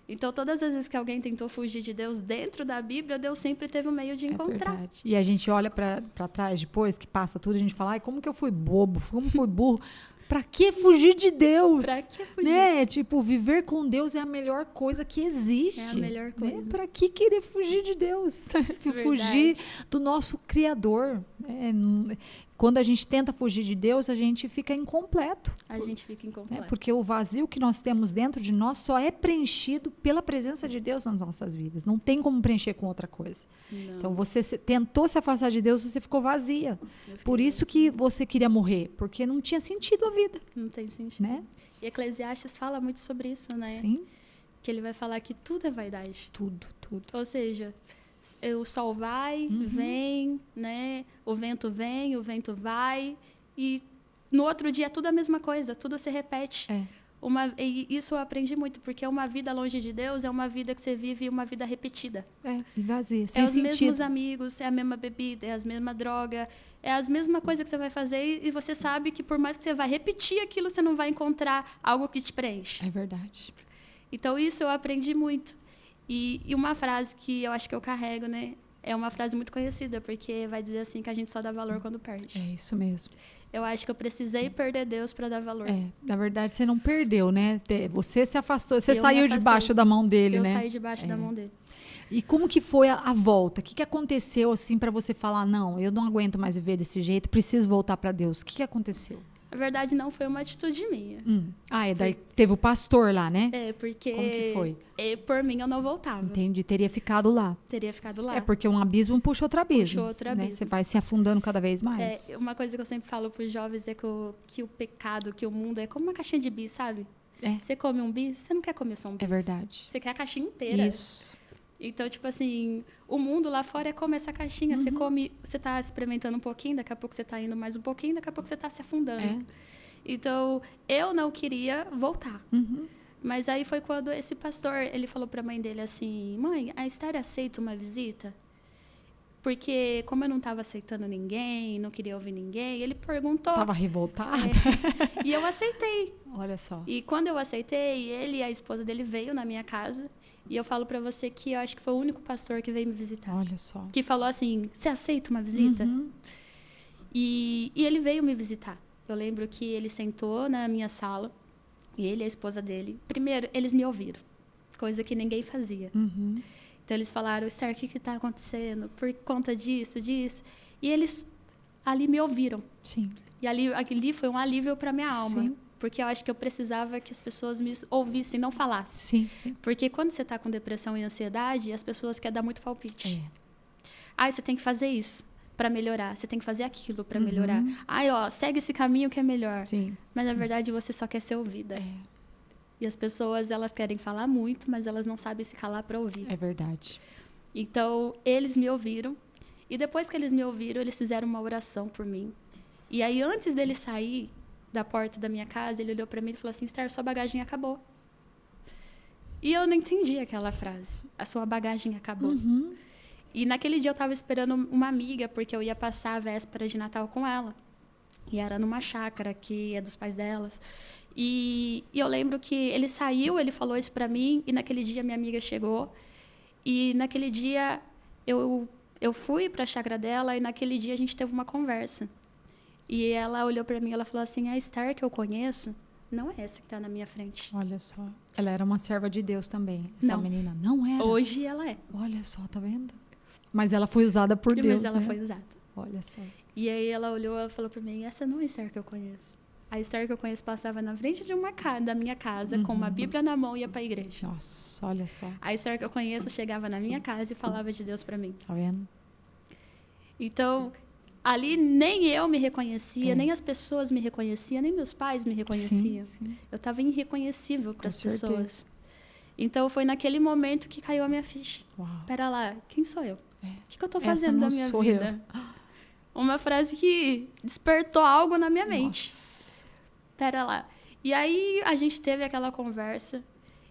Então, todas as vezes que alguém tentou fugir de Deus dentro da Bíblia, Deus sempre teve um meio de encontrar. É verdade. E a gente olha para trás depois, que passa tudo, a gente fala, ai, como que eu fui bobo, como fui burro. Pra que fugir de Deus? Pra que fugir? Né? Tipo, viver com Deus é a melhor coisa que existe. É a melhor coisa. Né? Pra que querer fugir de Deus? Fugir do nosso Criador. Quando a gente tenta fugir de Deus, a gente fica incompleto. A gente fica incompleto. Porque o vazio que nós temos dentro de nós só é preenchido pela presença de Deus nas nossas vidas. Não tem como preencher com outra coisa. Não. Então, você tentou se afastar de Deus, você ficou vazia. Por isso que você queria morrer, porque não tinha sentido a vida. Não tem sentido. Né? E Eclesiastes fala muito sobre isso, né? Sim. Que ele vai falar que tudo é vaidade. Tudo. Ou seja, o sol vai, vem, né? O vento vem, o vento vai. E no outro dia tudo é a mesma coisa, tudo se repete. E isso eu aprendi muito, porque uma vida longe de Deus é uma vida que você vive uma vida repetida. E vazia, sem os sentido. Mesmos amigos, é a mesma bebida, é a mesma droga, é a mesma coisa que você vai fazer e você sabe que por mais que você vai repetir aquilo, você não vai encontrar algo que te preenche. É verdade. Então, isso eu aprendi muito. E uma frase que eu acho que eu carrego, né? É uma frase muito conhecida, porque vai dizer assim que a gente só dá valor quando perde. É isso mesmo. Eu acho que eu precisei perder Deus para dar valor. Na verdade, você não perdeu, né? Você se afastou, você saiu debaixo da mão dele, né? Eu saí debaixo da mão dele. E como que foi a volta? O que aconteceu assim para você falar, não, eu não aguento mais viver desse jeito, preciso voltar para Deus? O que aconteceu? Na verdade, não foi uma atitude minha. Daí teve o pastor lá, né? Porque... Como que foi? Por mim, eu não voltava. Entendi, teria ficado lá. Teria ficado lá. Porque um abismo puxa outro abismo. Puxou outro abismo. Você vai se afundando cada vez mais. Uma coisa que eu sempre falo para os jovens é que o pecado, que o mundo é como uma caixinha de bis, sabe? Você come um bis, você não quer comer só um bis. É verdade. Você quer a caixinha inteira. Isso. Então, tipo assim, o mundo lá fora é como essa caixinha. Você come, você tá experimentando um pouquinho, daqui a pouco você tá indo mais um pouquinho, daqui a pouco você tá se afundando. Então, eu não queria voltar. Mas aí foi quando esse pastor, ele falou para a mãe dele assim, mãe, a Esther aceita uma visita? Porque como eu não estava aceitando ninguém, não queria ouvir ninguém, ele perguntou. Estava revoltada? E eu aceitei. Olha só. E quando eu aceitei, ele e a esposa dele veio na minha casa. E eu falo para você que eu acho que foi o único pastor que veio me visitar. Olha só. Que falou assim, você aceita uma visita? E ele veio me visitar. Eu lembro que ele sentou na minha sala, e ele e a esposa dele. Primeiro, eles me ouviram, coisa que ninguém fazia. Então, eles falaram, Esther, o que está acontecendo? Por conta disso. E eles ali me ouviram. Sim. E ali foi um alívio para minha alma. Sim. Porque eu acho que eu precisava que as pessoas me ouvissem, não falassem. Sim. Porque quando você está com depressão e ansiedade, as pessoas querem dar muito palpite. Você tem que fazer isso para melhorar. Você tem que fazer aquilo para melhorar. Segue esse caminho que é melhor. Sim. Mas, na verdade, você só quer ser ouvida. E as pessoas, elas querem falar muito, mas elas não sabem se calar para ouvir. É verdade. Então, eles me ouviram. E depois que eles me ouviram, eles fizeram uma oração por mim. E aí, antes dele sair da porta da minha casa, ele olhou para mim e falou assim, Esther, sua bagagem acabou. E eu não entendi aquela frase. A sua bagagem acabou. E naquele dia eu estava esperando uma amiga, porque eu ia passar a véspera de Natal com ela. E era numa chácara que é dos pais delas. E eu lembro que ele saiu, ele falou isso para mim, e naquele dia minha amiga chegou. E naquele dia eu fui para a chácara dela, e naquele dia a gente teve uma conversa. E ela olhou para mim e ela falou assim, a Esther que eu conheço não é essa que está na minha frente. Olha só. Ela era uma serva de Deus também, essa menina. Não era? Hoje ela é. Olha só, tá vendo? Mas ela foi usada por Deus, Mas ela foi usada. Olha só. E aí ela olhou e falou para mim, essa não é a Esther que eu conheço. A Esther que eu conheço passava na frente de da minha casa, com uma Bíblia na mão e ia para a igreja. Nossa, olha só. A Esther que eu conheço chegava na minha casa e falava de Deus para mim. Tá vendo? Então, ali nem eu me reconhecia, nem as pessoas me reconheciam, nem meus pais me reconheciam. Sim, sim. Eu estava irreconhecível para as certeza. pessoas. Então, foi naquele momento que caiu a minha ficha. Uau. Pera lá, quem sou eu? É. O que eu estou fazendo da minha sou vida? Uma frase que despertou algo na minha mente. Nossa. Pera lá. E aí, a gente teve aquela conversa.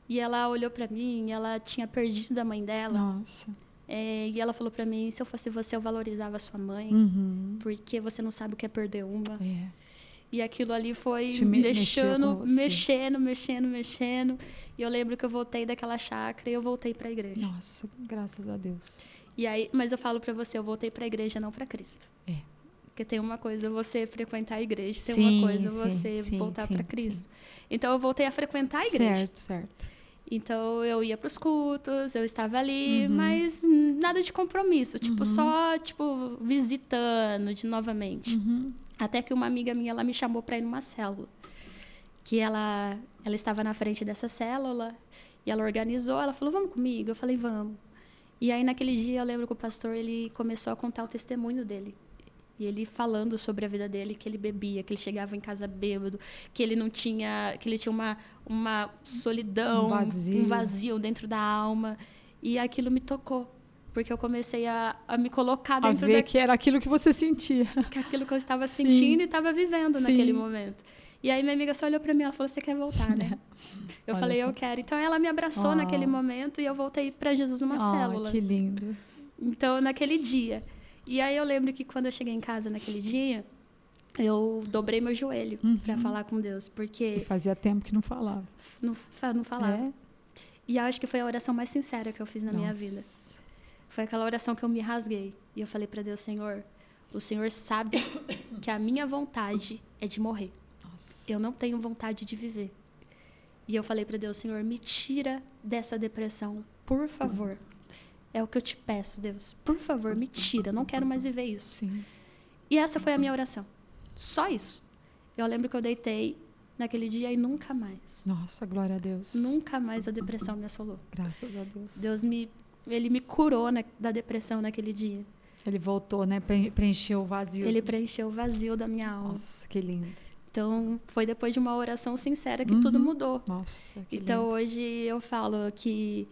E ela olhou para mim, ela tinha perdido a mãe dela. Nossa. E ela falou para mim, se eu fosse você, eu valorizava a sua mãe. Uhum. Porque você não sabe o que é perder uma. É. E aquilo ali foi mexeu com você. mexendo. E eu lembro que eu voltei daquela chácara e eu voltei para a igreja. Nossa, graças a Deus. E aí, mas eu falo para você, eu voltei para a igreja, não para Cristo. É. Porque tem uma coisa você frequentar a igreja, tem Sim, uma coisa sim, você sim, voltar sim, para Cristo. sim. Então eu voltei a frequentar a igreja. Certo. Então eu ia para os cultos, eu estava ali, mas nada de compromisso, só visitando novamente. Até que uma amiga minha, ela me chamou para ir numa célula. Que ela estava na frente dessa célula e ela organizou, ela falou: "Vamos comigo?" Eu falei: "Vamos". E aí naquele dia eu lembro que o pastor, ele começou a contar o testemunho dele. E ele falando sobre a vida dele, que ele bebia, que ele chegava em casa bêbado, que ele não tinha, que ele tinha uma solidão, um vazio dentro da alma. E aquilo me tocou, porque eu comecei a me colocar dentro que era aquilo que você sentia. que aquilo que eu estava sentindo e estava vivendo naquele momento. E aí minha amiga só olhou para mim, ela falou: "Você quer voltar, né?" Eu falei: "Eu quero". Então ela me abraçou naquele momento e eu voltei para Jesus numa célula. Que lindo. Então naquele dia. E aí eu lembro que quando eu cheguei em casa naquele dia, eu dobrei meu joelho para falar com Deus, porque E fazia tempo que não falava. Não falava. E eu acho que foi a oração mais sincera que eu fiz na minha vida. Foi aquela oração que eu me rasguei. E eu falei para Deus: "Senhor, o Senhor sabe que a minha vontade é de morrer. Nossa. Eu não tenho vontade de viver." E eu falei para Deus: "Senhor, me tira dessa depressão, por favor. É o que eu te peço, Deus. Por favor, me tira. Eu não quero mais viver isso." Sim. E essa foi a minha oração. Só isso. Eu lembro que eu deitei naquele dia e nunca mais. Nossa, glória a Deus. Nunca mais a depressão me assolou. Graças a Deus. Ele me curou da depressão naquele dia. Ele voltou, né? Preencheu o vazio. Ele preencheu o vazio da minha alma. Nossa, que lindo. Então, foi depois de uma oração sincera que tudo mudou. Nossa, que Então, lindo. hoje eu falo que,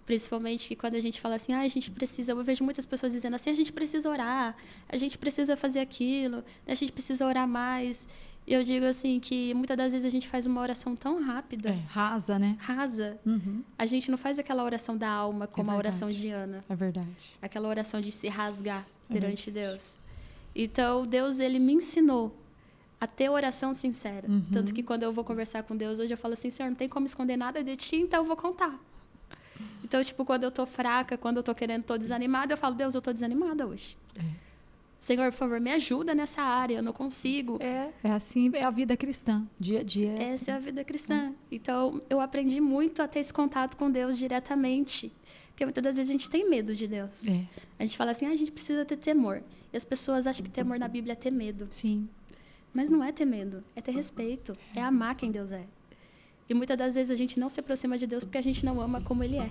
principalmente que quando a gente fala assim, a gente precisa... Eu vejo muitas pessoas dizendo assim, a gente precisa orar, a gente precisa fazer aquilo, a gente precisa orar mais. E eu digo assim que muitas das vezes a gente faz uma oração tão rápida. Rasa, né? Rasa. A gente não faz aquela oração da alma como a oração de Ana. É verdade. Aquela oração de se rasgar perante Deus. Então, Deus, ele me ensinou a ter oração sincera. Tanto que quando eu vou conversar com Deus hoje, eu falo assim: "Senhor, não tem como esconder nada de ti, então eu vou contar." Então, quando eu tô fraca, quando eu tô desanimada, eu falo: "Deus, eu tô desanimada hoje. Senhor, por favor, me ajuda nessa área, eu não consigo." É assim, é a vida cristã, dia a dia. Essa é a vida cristã. Então, eu aprendi muito a ter esse contato com Deus diretamente. Porque muitas das vezes a gente tem medo de Deus. A gente fala assim, a gente precisa ter temor. E as pessoas acham que temor na Bíblia é ter medo. Sim. Mas não é ter medo, é ter respeito, é amar quem Deus é. E muitas das vezes a gente não se aproxima de Deus porque a gente não ama como Ele é.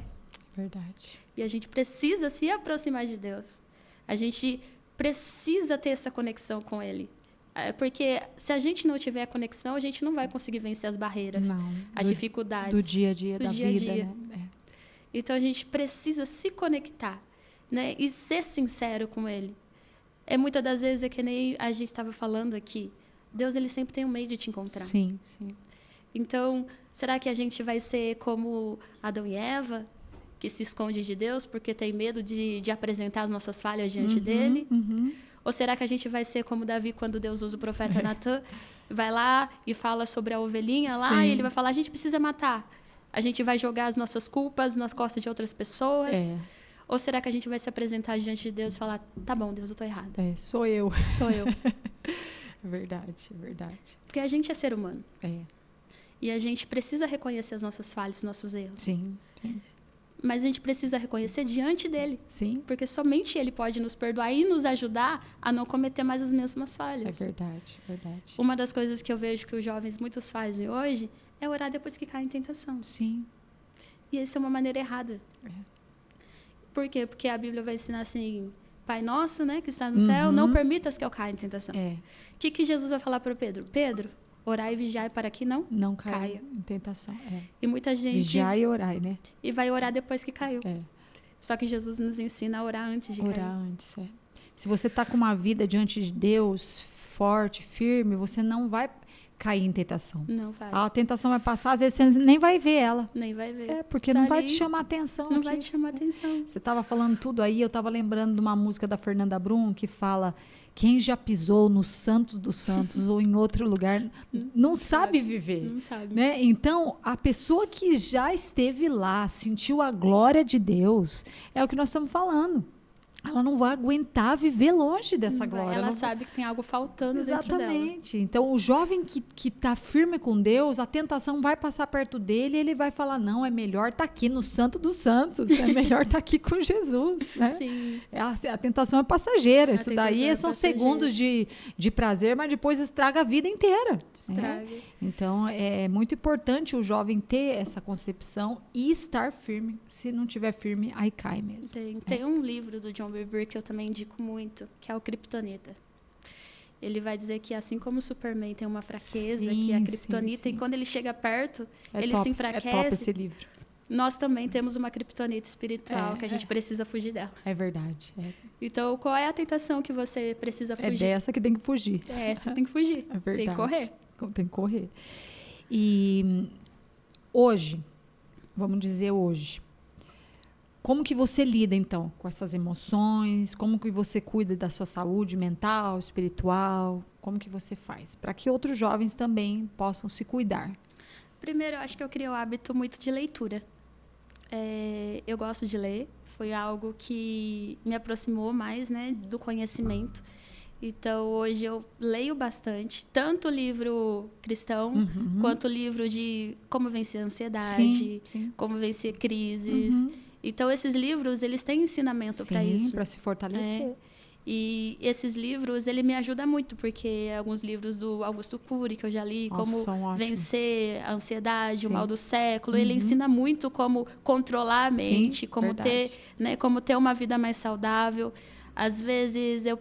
Verdade. E a gente precisa se aproximar de Deus. A gente precisa ter essa conexão com Ele. Porque se a gente não tiver a conexão, a gente não vai conseguir vencer as barreiras, as dificuldades. Do dia a dia, da vida, né? Então, a gente precisa se conectar, né? E ser sincero com Ele. Muitas das vezes, é que nem a gente estava falando aqui, Deus, ele sempre tem um meio de te encontrar. Sim, sim. Então, será que a gente vai ser como Adão e Eva, que se esconde de Deus porque tem medo de apresentar as nossas falhas diante dele? Ou será que a gente vai ser como Davi, quando Deus usa o profeta Natan, vai lá e fala sobre a ovelhinha lá, e ele vai falar, a gente precisa matar. A gente vai jogar as nossas culpas nas costas de outras pessoas? Ou será que a gente vai se apresentar diante de Deus e falar, tá bom, Deus, eu tô errada. Sou eu. Sou eu. É verdade, é verdade. Porque a gente é ser humano. É. E a gente precisa reconhecer as nossas falhas, os nossos erros. Sim, sim. Mas a gente precisa reconhecer diante dele. Sim. Porque somente ele pode nos perdoar e nos ajudar a não cometer mais as mesmas falhas. É verdade, verdade. Uma das coisas que eu vejo que os jovens muitos fazem hoje é orar depois que caem em tentação. Sim. E isso é uma maneira errada. Por quê? Porque a Bíblia vai ensinar assim, Pai nosso, né, que estás no céu, não permitas que eu caia em tentação. O que Jesus vai falar para Pedro? Pedro, orai e vigiai para que não caia em tentação. E muita gente... Vigiai e orai, né? E vai orar depois que caiu. Só que Jesus nos ensina a orar antes de cair. Orar antes, Se você está com uma vida diante de Deus forte, firme, você não vai cair em tentação. Não vai. A tentação vai passar, às vezes você nem vai ver ela. Nem vai ver. Porque não vai te chamar atenção. Não vai te chamar atenção. Você estava falando tudo aí, eu estava lembrando de uma música da Fernanda Brum que fala: quem já pisou no Santos dos Santos ou em outro lugar não sabe viver. Não sabe. Né? Então, a pessoa que já esteve lá, sentiu a glória de Deus, é o que nós estamos falando. Ela não vai aguentar viver longe dessa glória. Ela sabe que tem algo faltando dentro dela. Exatamente. Então, o jovem que está firme com Deus, a tentação vai passar perto dele e ele vai falar, não, é melhor estar aqui no Santo dos Santos, é melhor estar aqui com Jesus. Né? Sim. A tentação é passageira. Isso daí são segundos de prazer, mas depois estraga a vida inteira. Estraga. Né? Então, é muito importante o jovem ter essa concepção e estar firme. Se não estiver firme, aí cai mesmo. Tem um livro do John Bevere que eu também indico muito, que é o Kryptonita. Ele vai dizer que assim como o Superman tem uma fraqueza, que é a Kryptonita, e quando ele chega perto, ele se enfraquece. É top esse livro. Nós também temos uma Kryptonita espiritual que a gente precisa fugir dela. É verdade. Então, qual é a tentação que você precisa fugir? É dessa que tem que fugir. É essa que tem que fugir. É verdade. Tem que correr. Tem que correr. E hoje, vamos dizer hoje, como que você lida, então, com essas emoções? Como que você cuida da sua saúde mental, espiritual? Como que você faz? Para que outros jovens também possam se cuidar. Primeiro, eu acho que eu criei o hábito muito de leitura. Eu gosto de ler. Foi algo que me aproximou mais, né, do conhecimento. Então, hoje eu leio bastante, tanto livro cristão, quanto livro de como vencer a ansiedade, como vencer crises. Então, esses livros, eles têm ensinamento para isso. Sim, para se fortalecer. E esses livros, ele me ajuda muito, porque alguns livros do Augusto Cury, que eu já li, como vencer a ansiedade, o mal do século, ele ensina muito como controlar a mente, como ter uma vida mais saudável. Às vezes eu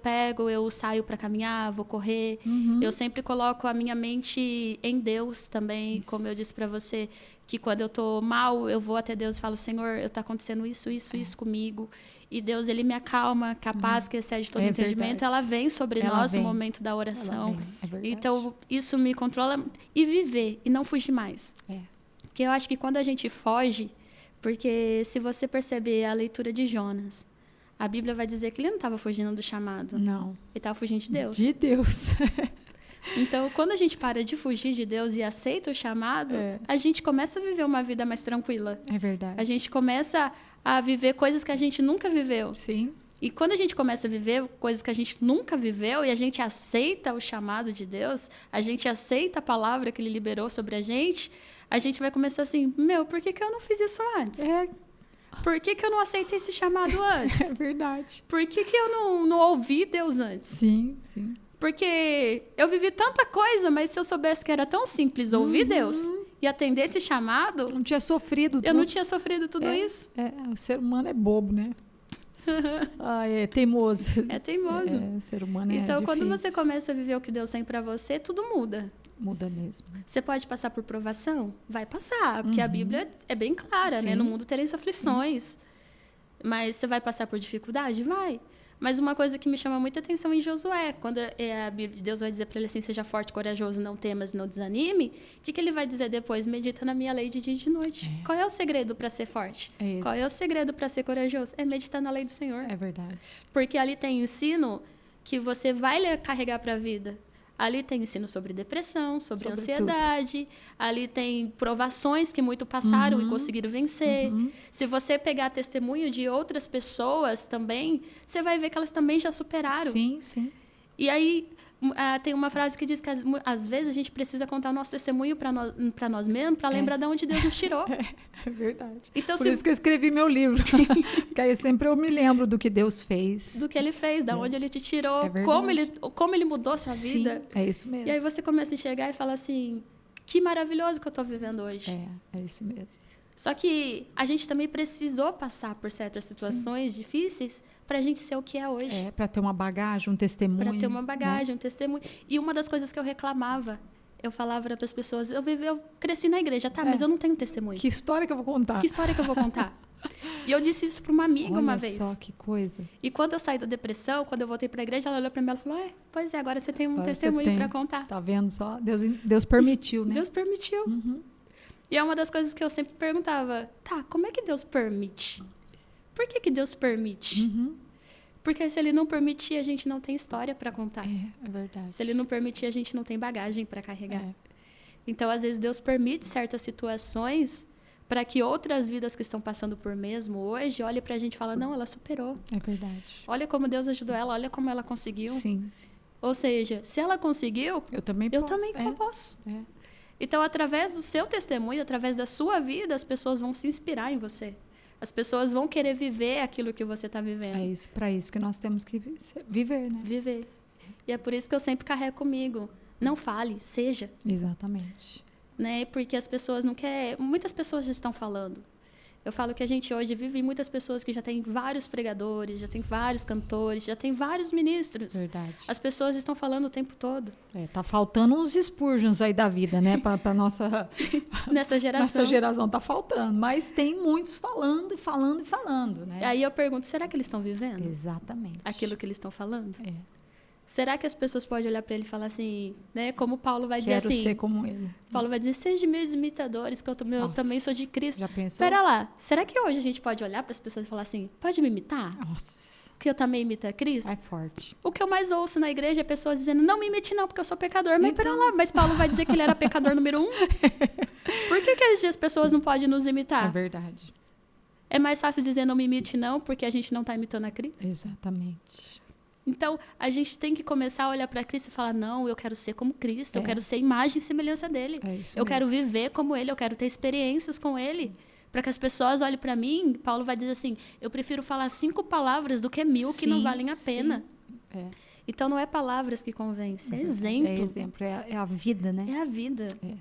saio para caminhar, vou correr. Eu sempre coloco a minha mente em Deus também, como eu disse para você, que quando eu estou mal, eu vou até Deus e falo, Senhor, está acontecendo isso comigo. E Deus, ele me acalma, que a paz que excede todo entendimento, ela vem sobre nós no momento da oração. Então, isso me controla. E viver, e não fugir mais. Porque eu acho que quando a gente foge, porque se você perceber a leitura de Jonas, a Bíblia vai dizer que ele não estava fugindo do chamado. Não. Ele estava fugindo de Deus. De Deus. Então, quando a gente para de fugir de Deus e aceita o chamado, a gente começa a viver uma vida mais tranquila. É verdade. A gente começa a viver coisas que a gente nunca viveu. Sim. E quando a gente começa a viver coisas que a gente nunca viveu e a gente aceita o chamado de Deus, a gente aceita a palavra que ele liberou sobre a gente vai começar assim, por que eu não fiz isso antes? Por que eu não aceitei esse chamado antes? É verdade. Por que eu não ouvi Deus antes? Sim. Porque eu vivi tanta coisa, mas se eu soubesse que era tão simples ouvir Deus e atender esse chamado... Não tinha sofrido tudo. Eu não tinha sofrido tudo isso. O ser humano é bobo, né? É teimoso. É teimoso. O ser humano é Então, difícil. quando você começa a viver o que Deus tem para você, tudo muda. Muda mesmo. Você pode passar por provação? Vai passar, porque a Bíblia é bem clara, né? No mundo tereis aflições. Mas você vai passar por dificuldade? Vai. Mas uma coisa que me chama muita atenção em Josué, quando a Bíblia, Deus vai dizer para ele assim, seja forte, corajoso, não temas, não desanime, o que ele vai dizer depois? Medita na minha lei de dia e de noite. Qual é o segredo para ser forte? Qual é o segredo para ser corajoso? É meditar na lei do Senhor. É verdade. Porque ali tem ensino que você vai carregar para a vida. Ali tem ensino sobre depressão, sobre ansiedade. Tudo. Ali tem provações que muito passaram e conseguiram vencer. Se você pegar testemunho de outras pessoas também, você vai ver que elas também já superaram. Sim. E aí tem uma frase que diz que às vezes a gente precisa contar o nosso testemunho para nós mesmos, para lembrar de onde Deus nos tirou. É verdade. Então, Por isso que eu escrevi meu livro. Porque aí sempre eu me lembro do que Deus fez. Do que Ele fez, da onde Ele te tirou, como ele mudou a sua vida. É isso mesmo. E aí você começa a enxergar e fala assim, que maravilhoso que eu estou vivendo hoje. É isso mesmo. Só que a gente também precisou passar por certas situações difíceis pra gente ser o que é hoje. Para ter uma bagagem, um testemunho. Para ter uma bagagem, né? um testemunho. E uma das coisas que eu reclamava, eu falava para as pessoas, eu cresci na igreja, mas eu não tenho testemunho. Que história que eu vou contar? Que história que eu vou contar? E eu disse isso para uma amiga uma vez. Olha só que coisa. E quando eu saí da depressão, quando eu voltei para a igreja, ela olhou para mim e falou, pois é, agora você tem um testemunho para contar. Tá vendo só? Deus permitiu, né? Deus permitiu. Uhum. E é uma das coisas que eu sempre perguntava, como é que Deus permite? Por que Deus permite? Uhum. Porque se ele não permitir, a gente não tem história para contar. É verdade. Se ele não permitir, a gente não tem bagagem para carregar. É. Então, às vezes, Deus permite certas situações para que outras vidas que estão passando por mesmo hoje olhem para a gente e falem, não, ela superou. É verdade. Olha como Deus ajudou ela, olha como ela conseguiu. Sim. Ou seja, se ela conseguiu, eu também posso. É. Então, através do seu testemunho, através da sua vida, as pessoas vão se inspirar em você. As pessoas vão querer viver aquilo que você está vivendo. É isso, para isso que nós temos que viver, né? Viver. E é por isso que eu sempre carrego comigo. Não fale, seja. Exatamente. Né? Porque as pessoas não querem... Muitas pessoas já estão falando. Eu falo que a gente hoje vive muitas pessoas que já tem vários pregadores, já tem vários cantores, já tem vários ministros. Verdade. As pessoas estão falando o tempo todo. Tá faltando uns Spurgeons aí da vida, né? Para nossa... Nessa geração. Nessa geração tá faltando. Mas tem muitos falando e falando e falando, né? Aí eu pergunto, será que eles estão vivendo? Exatamente. Aquilo que eles estão falando? É. Será que as pessoas podem olhar para ele e falar assim, né? Como Paulo vai dizer assim. Quero ser como ele. Paulo vai dizer, sejam meus imitadores, que eu também sou de Cristo. Já pensou? Espera lá, será que hoje a gente pode olhar para as pessoas e falar assim, pode me imitar? Nossa. Que eu também imito a Cristo? É forte. O que eu mais ouço na igreja é pessoas dizendo, não me imite não, porque eu sou pecador. Mas pera lá, mas Paulo vai dizer que ele era pecador número 1? Por que as pessoas não podem nos imitar? É verdade. É mais fácil dizer não me imite não, porque a gente não está imitando a Cristo? Exatamente. Então, a gente tem que começar a olhar para Cristo e falar, não, eu quero ser como Cristo, eu quero ser imagem e semelhança dele. É isso eu mesmo. quero viver como ele, eu quero ter experiências com ele. Para que as pessoas olhem para mim, Paulo vai dizer assim, eu prefiro falar 5 palavras do que 1000 que não valem a pena. É. Então, não é palavras que convencem, é exemplo. É exemplo, é a vida, né? É a vida. É.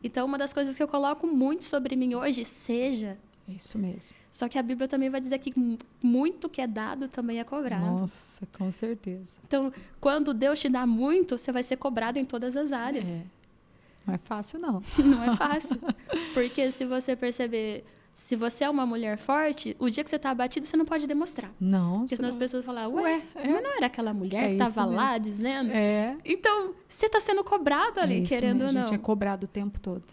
Então, uma das coisas que eu coloco muito sobre mim hoje, seja. É isso mesmo. Só que a Bíblia também vai dizer que muito que é dado também é cobrado. Nossa, com certeza. Então, quando Deus te dá muito, você vai ser cobrado em todas as áreas. É. Não é fácil, não. Não é fácil. Porque se você perceber, se você é uma mulher forte, o dia que você está abatido, você não pode demonstrar. Não. Porque senão as pessoas vão falar, mas não era aquela mulher que isso estava lá mesmo. dizendo? É. Então, você está sendo cobrado ali, querendo ou não. A gente é cobrado o tempo todo.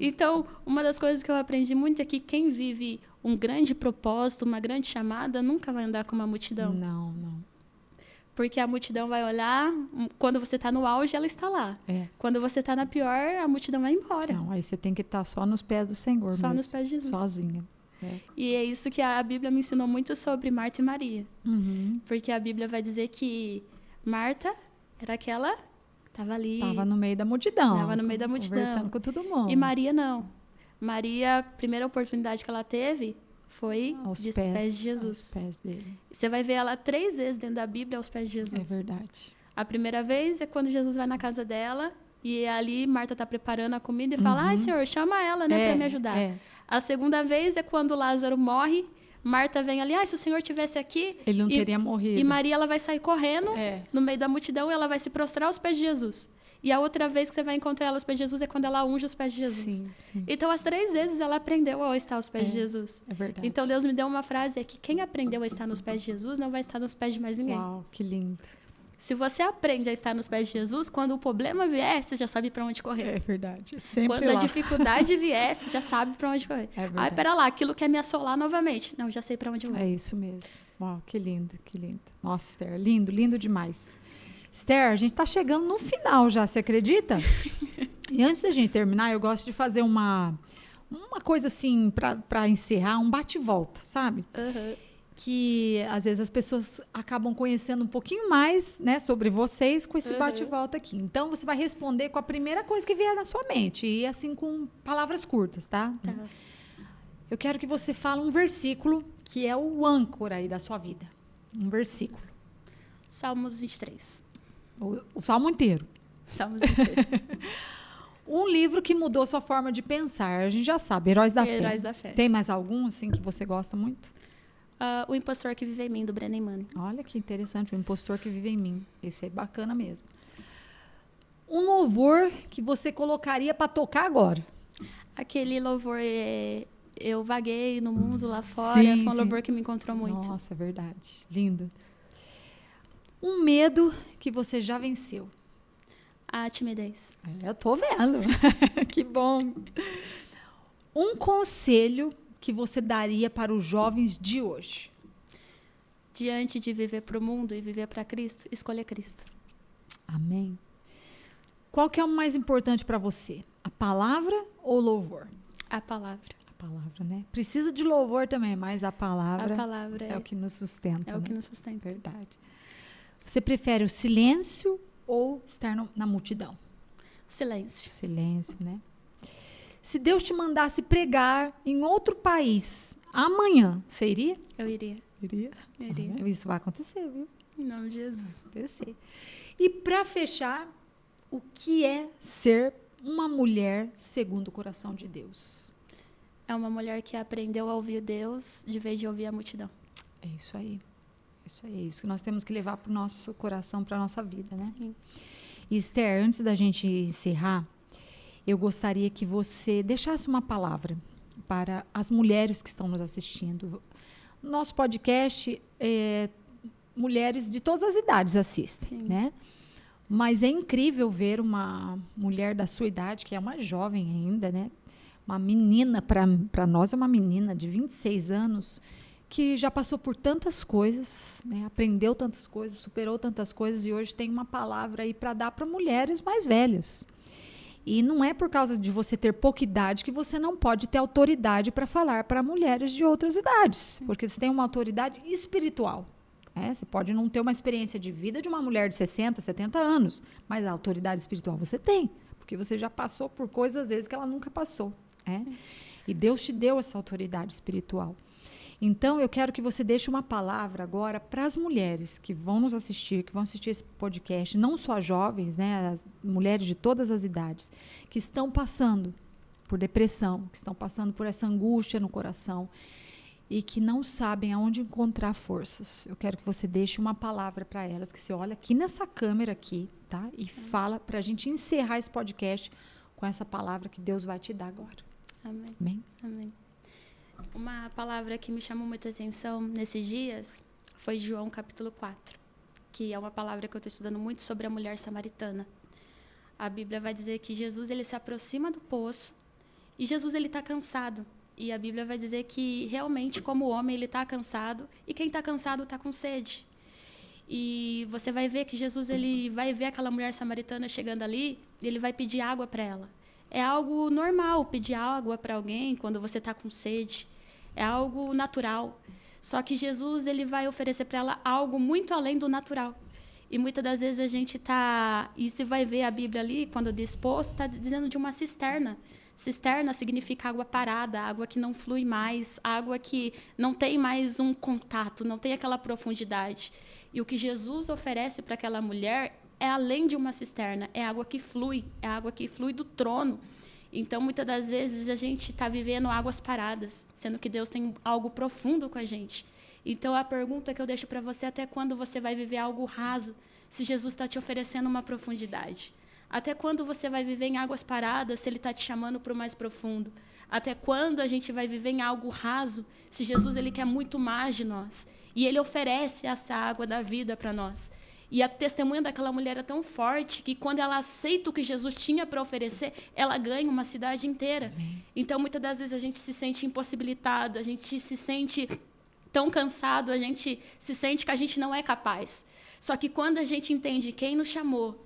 Então, uma das coisas que eu aprendi muito é que quem vive um grande propósito, uma grande chamada, nunca vai andar com uma multidão. Não, não. Porque a multidão vai olhar, quando você está no auge, ela está lá. É. Quando você está na pior, a multidão vai embora. Não, aí você tem que estar só nos pés do Senhor só mesmo. nos pés de Jesus. Sozinha. É. E é isso que a Bíblia me ensinou muito sobre Marta e Maria. Uhum. Porque a Bíblia vai dizer que Marta era aquela que estava ali. Estava no meio da multidão. Estava no meio da multidão. Conversando com todo mundo. E Maria não. Maria, a primeira oportunidade que ela teve foi aos pés de Jesus. Aos pés dele. Você vai ver ela 3 vezes dentro da Bíblia aos pés de Jesus. É verdade. A primeira vez é quando Jesus vai na casa dela e ali Marta está preparando a comida e fala, ai, Senhor, chama ela, né, para me ajudar. É. A segunda vez é quando Lázaro morre, Marta vem ali, se o Senhor estivesse aqui... Ele não teria morrido. E Maria, ela vai sair correndo no meio da multidão e ela vai se prostrar aos pés de Jesus. E a outra vez que você vai encontrar ela aos pés de Jesus é quando ela unge os pés de Jesus. Sim, sim. Então, as 3 vezes ela aprendeu a estar aos pés de Jesus. É verdade. Então, Deus me deu uma frase, é que quem aprendeu a estar nos pés de Jesus não vai estar nos pés de mais ninguém. Uau, que lindo. Se você aprende a estar nos pés de Jesus, quando o problema vier, você já sabe para onde correr. É verdade. É sempre quando lá. a dificuldade vier, você já sabe para onde correr. É verdade. Ai, pera lá, aquilo quer me assolar novamente. Não, já sei para onde eu vou. É isso mesmo. Uau, que lindo, que lindo. Nossa, Esther, lindo, lindo demais. Esther, a gente está chegando no final já, você acredita? E antes da gente terminar, eu gosto de fazer uma coisa assim, para encerrar, um bate-volta, sabe? Uhum. Que às vezes as pessoas acabam conhecendo um pouquinho mais, né, sobre vocês com esse bate-volta aqui. Então, você vai responder com a primeira coisa que vier na sua mente, e assim com palavras curtas, tá? Tá. Eu quero que você fale um versículo que é o âncora aí da sua vida. Um versículo. Salmos 23. O salmo inteiro. Salmos 23. Um livro que mudou sua forma de pensar. A gente já sabe, Heróis da Fé. Heróis da Fé. Tem mais algum, assim, que você gosta muito? O Impostor que Vive em Mim, do Brené Manning. Olha que interessante, O Impostor que Vive em Mim. Esse é bacana mesmo. Um louvor que você colocaria para tocar agora? Aquele louvor, Eu Vaguei no Mundo lá fora, Sim, foi um louvor que me encontrou muito. Nossa, verdade. Lindo. Um medo que você já venceu? A timidez. Eu tô vendo. Que bom. Um conselho que você daria para os jovens de hoje? Diante de viver para o mundo e viver para Cristo, escolha Cristo. Amém. Qual que é o mais importante para você? A palavra ou o louvor? A palavra. A palavra, né? Precisa de louvor também, mas a palavra é o que nos sustenta. É o que nos sustenta. Verdade. Você prefere o silêncio ou estar na multidão? Silêncio. Silêncio, né? Se Deus te mandasse pregar em outro país amanhã, você iria? Eu iria. Iria? Iria. Isso vai acontecer, viu? Em nome de Jesus. Vai acontecer. E para fechar, o que é ser uma mulher segundo o coração de Deus? É uma mulher que aprendeu a ouvir Deus de vez de ouvir a multidão. É isso aí. Isso aí, é isso que nós temos que levar para o nosso coração, para a nossa vida, né? Sim. E Esther, antes da gente encerrar, eu gostaria que você deixasse uma palavra para as mulheres que estão nos assistindo. Nosso podcast, mulheres de todas as idades assistem, Sim. né? Mas é incrível ver uma mulher da sua idade, que é uma jovem ainda, né? Uma menina, para nós é uma menina de 26 anos, que já passou por tantas coisas, né? Aprendeu tantas coisas, superou tantas coisas e hoje tem uma palavra aí para dar para mulheres mais velhas. E não é por causa de você ter pouca idade que você não pode ter autoridade para falar para mulheres de outras idades, porque você tem uma autoridade espiritual. Você pode não ter uma experiência de vida de uma mulher de 60, 70 anos, mas a autoridade espiritual você tem, porque você já passou por coisas, às vezes, que ela nunca passou. E Deus te deu essa autoridade espiritual. Então, eu quero que você deixe uma palavra agora para as mulheres que vão nos assistir, que vão assistir esse podcast, não só jovens, né, as mulheres de todas as idades, que estão passando por depressão, que estão passando por essa angústia no coração e que não sabem aonde encontrar forças. Eu quero que você deixe uma palavra para elas, que você olha aqui nessa câmera aqui, tá? E fala para a gente encerrar esse podcast com essa palavra que Deus vai te dar agora. Amém. Amém? Amém. Uma palavra que me chamou muita atenção nesses dias foi João capítulo 4, que é uma palavra que eu estou estudando muito sobre a mulher samaritana. A Bíblia vai dizer que Jesus ele se aproxima do poço e Jesus ele está cansado. E a Bíblia vai dizer que realmente, como homem, ele está cansado e quem está cansado está com sede. E você vai ver que Jesus ele vai ver aquela mulher samaritana chegando ali e ele vai pedir água para ela. É algo normal pedir água para alguém quando você está com sede. É algo natural. Só que Jesus ele vai oferecer para ela algo muito além do natural. E muitas das vezes a gente está... E você vai ver a Bíblia ali, quando diz poço, está dizendo de uma cisterna. Cisterna significa água parada, água que não flui mais, água que não tem mais um contato, não tem aquela profundidade. E o que Jesus oferece para aquela mulher é além de uma cisterna, é água que flui do trono. Então, muitas das vezes, a gente está vivendo águas paradas, sendo que Deus tem algo profundo com a gente. Então, a pergunta que eu deixo para você é até quando você vai viver algo raso, se Jesus está te oferecendo uma profundidade? Até quando você vai viver em águas paradas, se Ele está te chamando para o mais profundo? Até quando a gente vai viver em algo raso, se Jesus ele quer muito mais de nós? E Ele oferece essa água da vida para nós. E a testemunha daquela mulher é tão forte que quando ela aceita o que Jesus tinha para oferecer, ela ganha uma cidade inteira. Amém. Então, muitas das vezes a gente se sente impossibilitado, a gente se sente tão cansado, a gente se sente que a gente não é capaz. Só que quando a gente entende quem nos chamou,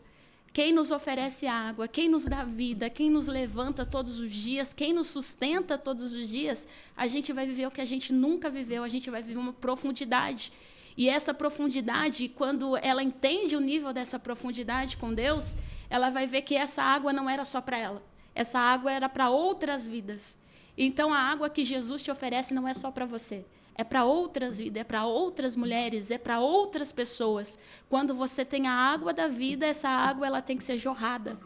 quem nos oferece água, quem nos dá vida, quem nos levanta todos os dias, quem nos sustenta todos os dias, a gente vai viver o que a gente nunca viveu, a gente vai viver uma profundidade. E essa profundidade, quando ela entende o nível dessa profundidade com Deus, ela vai ver que essa água não era só para ela. Essa água era para outras vidas. Então, a água que Jesus te oferece não é só para você. É para outras vidas, é para outras mulheres, é para outras pessoas. Quando você tem a água da vida, essa água ela tem que ser jorrada.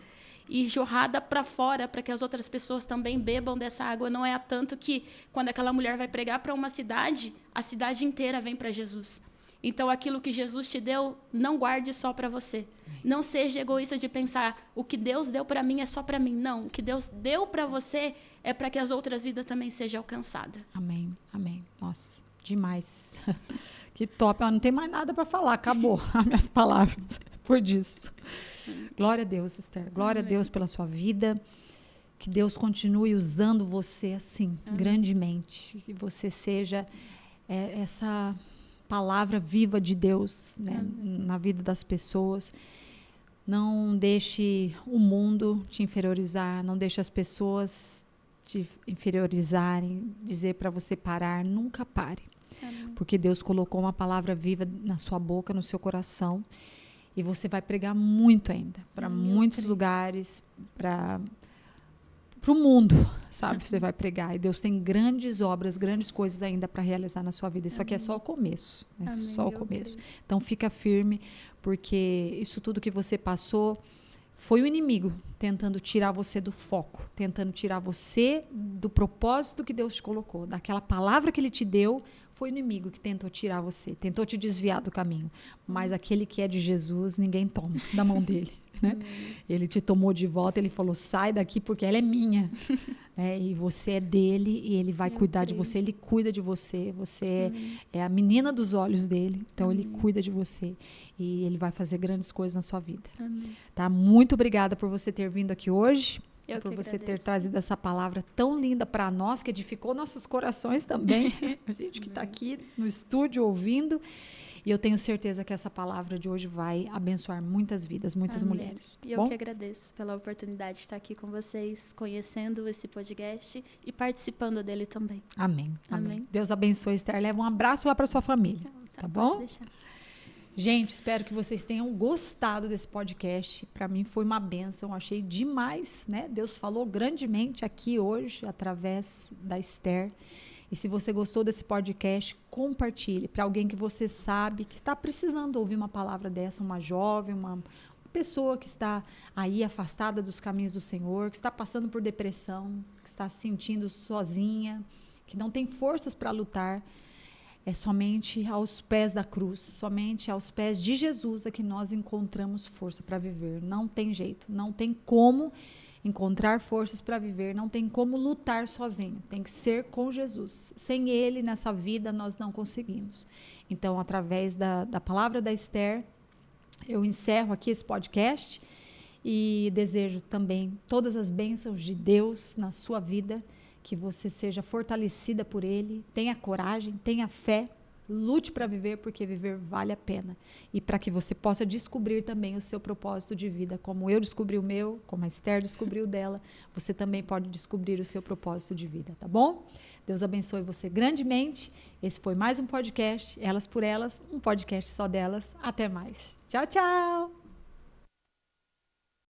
e jorrada para fora, para que as outras pessoas também bebam dessa água. Não é à tanto que, quando aquela mulher vai pregar para uma cidade, a cidade inteira vem para Jesus. Então, aquilo que Jesus te deu, não guarde só para você. Não seja egoísta de pensar, o que Deus deu para mim é só para mim. Não, o que Deus deu para você é para que as outras vidas também sejam alcançadas. Amém, amém. Nossa, demais. Que top. Eu não tem mais nada para falar, acabou as minhas palavras por disso. Glória a Deus, Esther. Glória Amém. A Deus pela sua vida. Que Deus continue usando você assim, grandemente. Que você seja essa palavra viva de Deus, né, na vida das pessoas. Não deixe o mundo te inferiorizar, não deixe as pessoas te inferiorizarem, dizer para você parar. Nunca pare. Amém. Porque Deus colocou uma palavra viva na sua boca, no seu coração, e você vai pregar muito ainda, para muitos lugares, para o mundo, sabe? Você vai pregar, e Deus tem grandes obras, grandes coisas ainda para realizar na sua vida. Isso aqui é só o começo, né? Só o começo. Então fica firme, porque isso tudo que você passou foi o inimigo tentando tirar você do foco, tentando tirar você do propósito que Deus te colocou, daquela palavra que Ele te deu. Foi o inimigo que tentou tirar você, tentou te desviar do caminho. Mas aquele que é de Jesus, ninguém toma da mão dele. Né? Ele te tomou de volta, ele falou, sai daqui porque ela é minha. E você é dele e ele vai cuidar de você, ele cuida de você. Você é a menina dos olhos dele, então ele cuida de você. E ele vai fazer grandes coisas na sua vida. Tá? Muito obrigada por você ter vindo aqui hoje. Por você ter trazido essa palavra tão linda para nós, que edificou nossos corações também. A gente que está aqui no estúdio ouvindo. E eu tenho certeza que essa palavra de hoje vai abençoar muitas vidas, muitas mulheres. E eu que agradeço pela oportunidade de estar aqui com vocês, conhecendo esse podcast e participando dele também. Amém. Amém. Deus abençoe, Esther. Leva um abraço lá para sua família. Tá bom? Pode deixar. Gente, espero que vocês tenham gostado desse podcast. Para mim foi uma bênção, achei demais, né? Deus falou grandemente aqui hoje através da Esther. E se você gostou desse podcast, compartilhe para alguém que você sabe que está precisando ouvir uma palavra dessa, uma jovem, uma pessoa que está aí afastada dos caminhos do Senhor, que está passando por depressão, que está se sentindo sozinha, que não tem forças para lutar. É somente aos pés da cruz, somente aos pés de Jesus é que nós encontramos força para viver. Não tem jeito, não tem como encontrar forças para viver, não tem como lutar sozinho, tem que ser com Jesus. Sem Ele, nessa vida, nós não conseguimos. Então, através da palavra da Esther, eu encerro aqui esse podcast e desejo também todas as bênçãos de Deus na sua vida, que você seja fortalecida por Ele, tenha coragem, tenha fé, lute para viver, porque viver vale a pena. E para que você possa descobrir também o seu propósito de vida, como eu descobri o meu, como a Esther descobriu dela, você também pode descobrir o seu propósito de vida, tá bom? Deus abençoe você grandemente. Esse foi mais um podcast, Elas por Elas, um podcast só delas. Até mais. Tchau, tchau!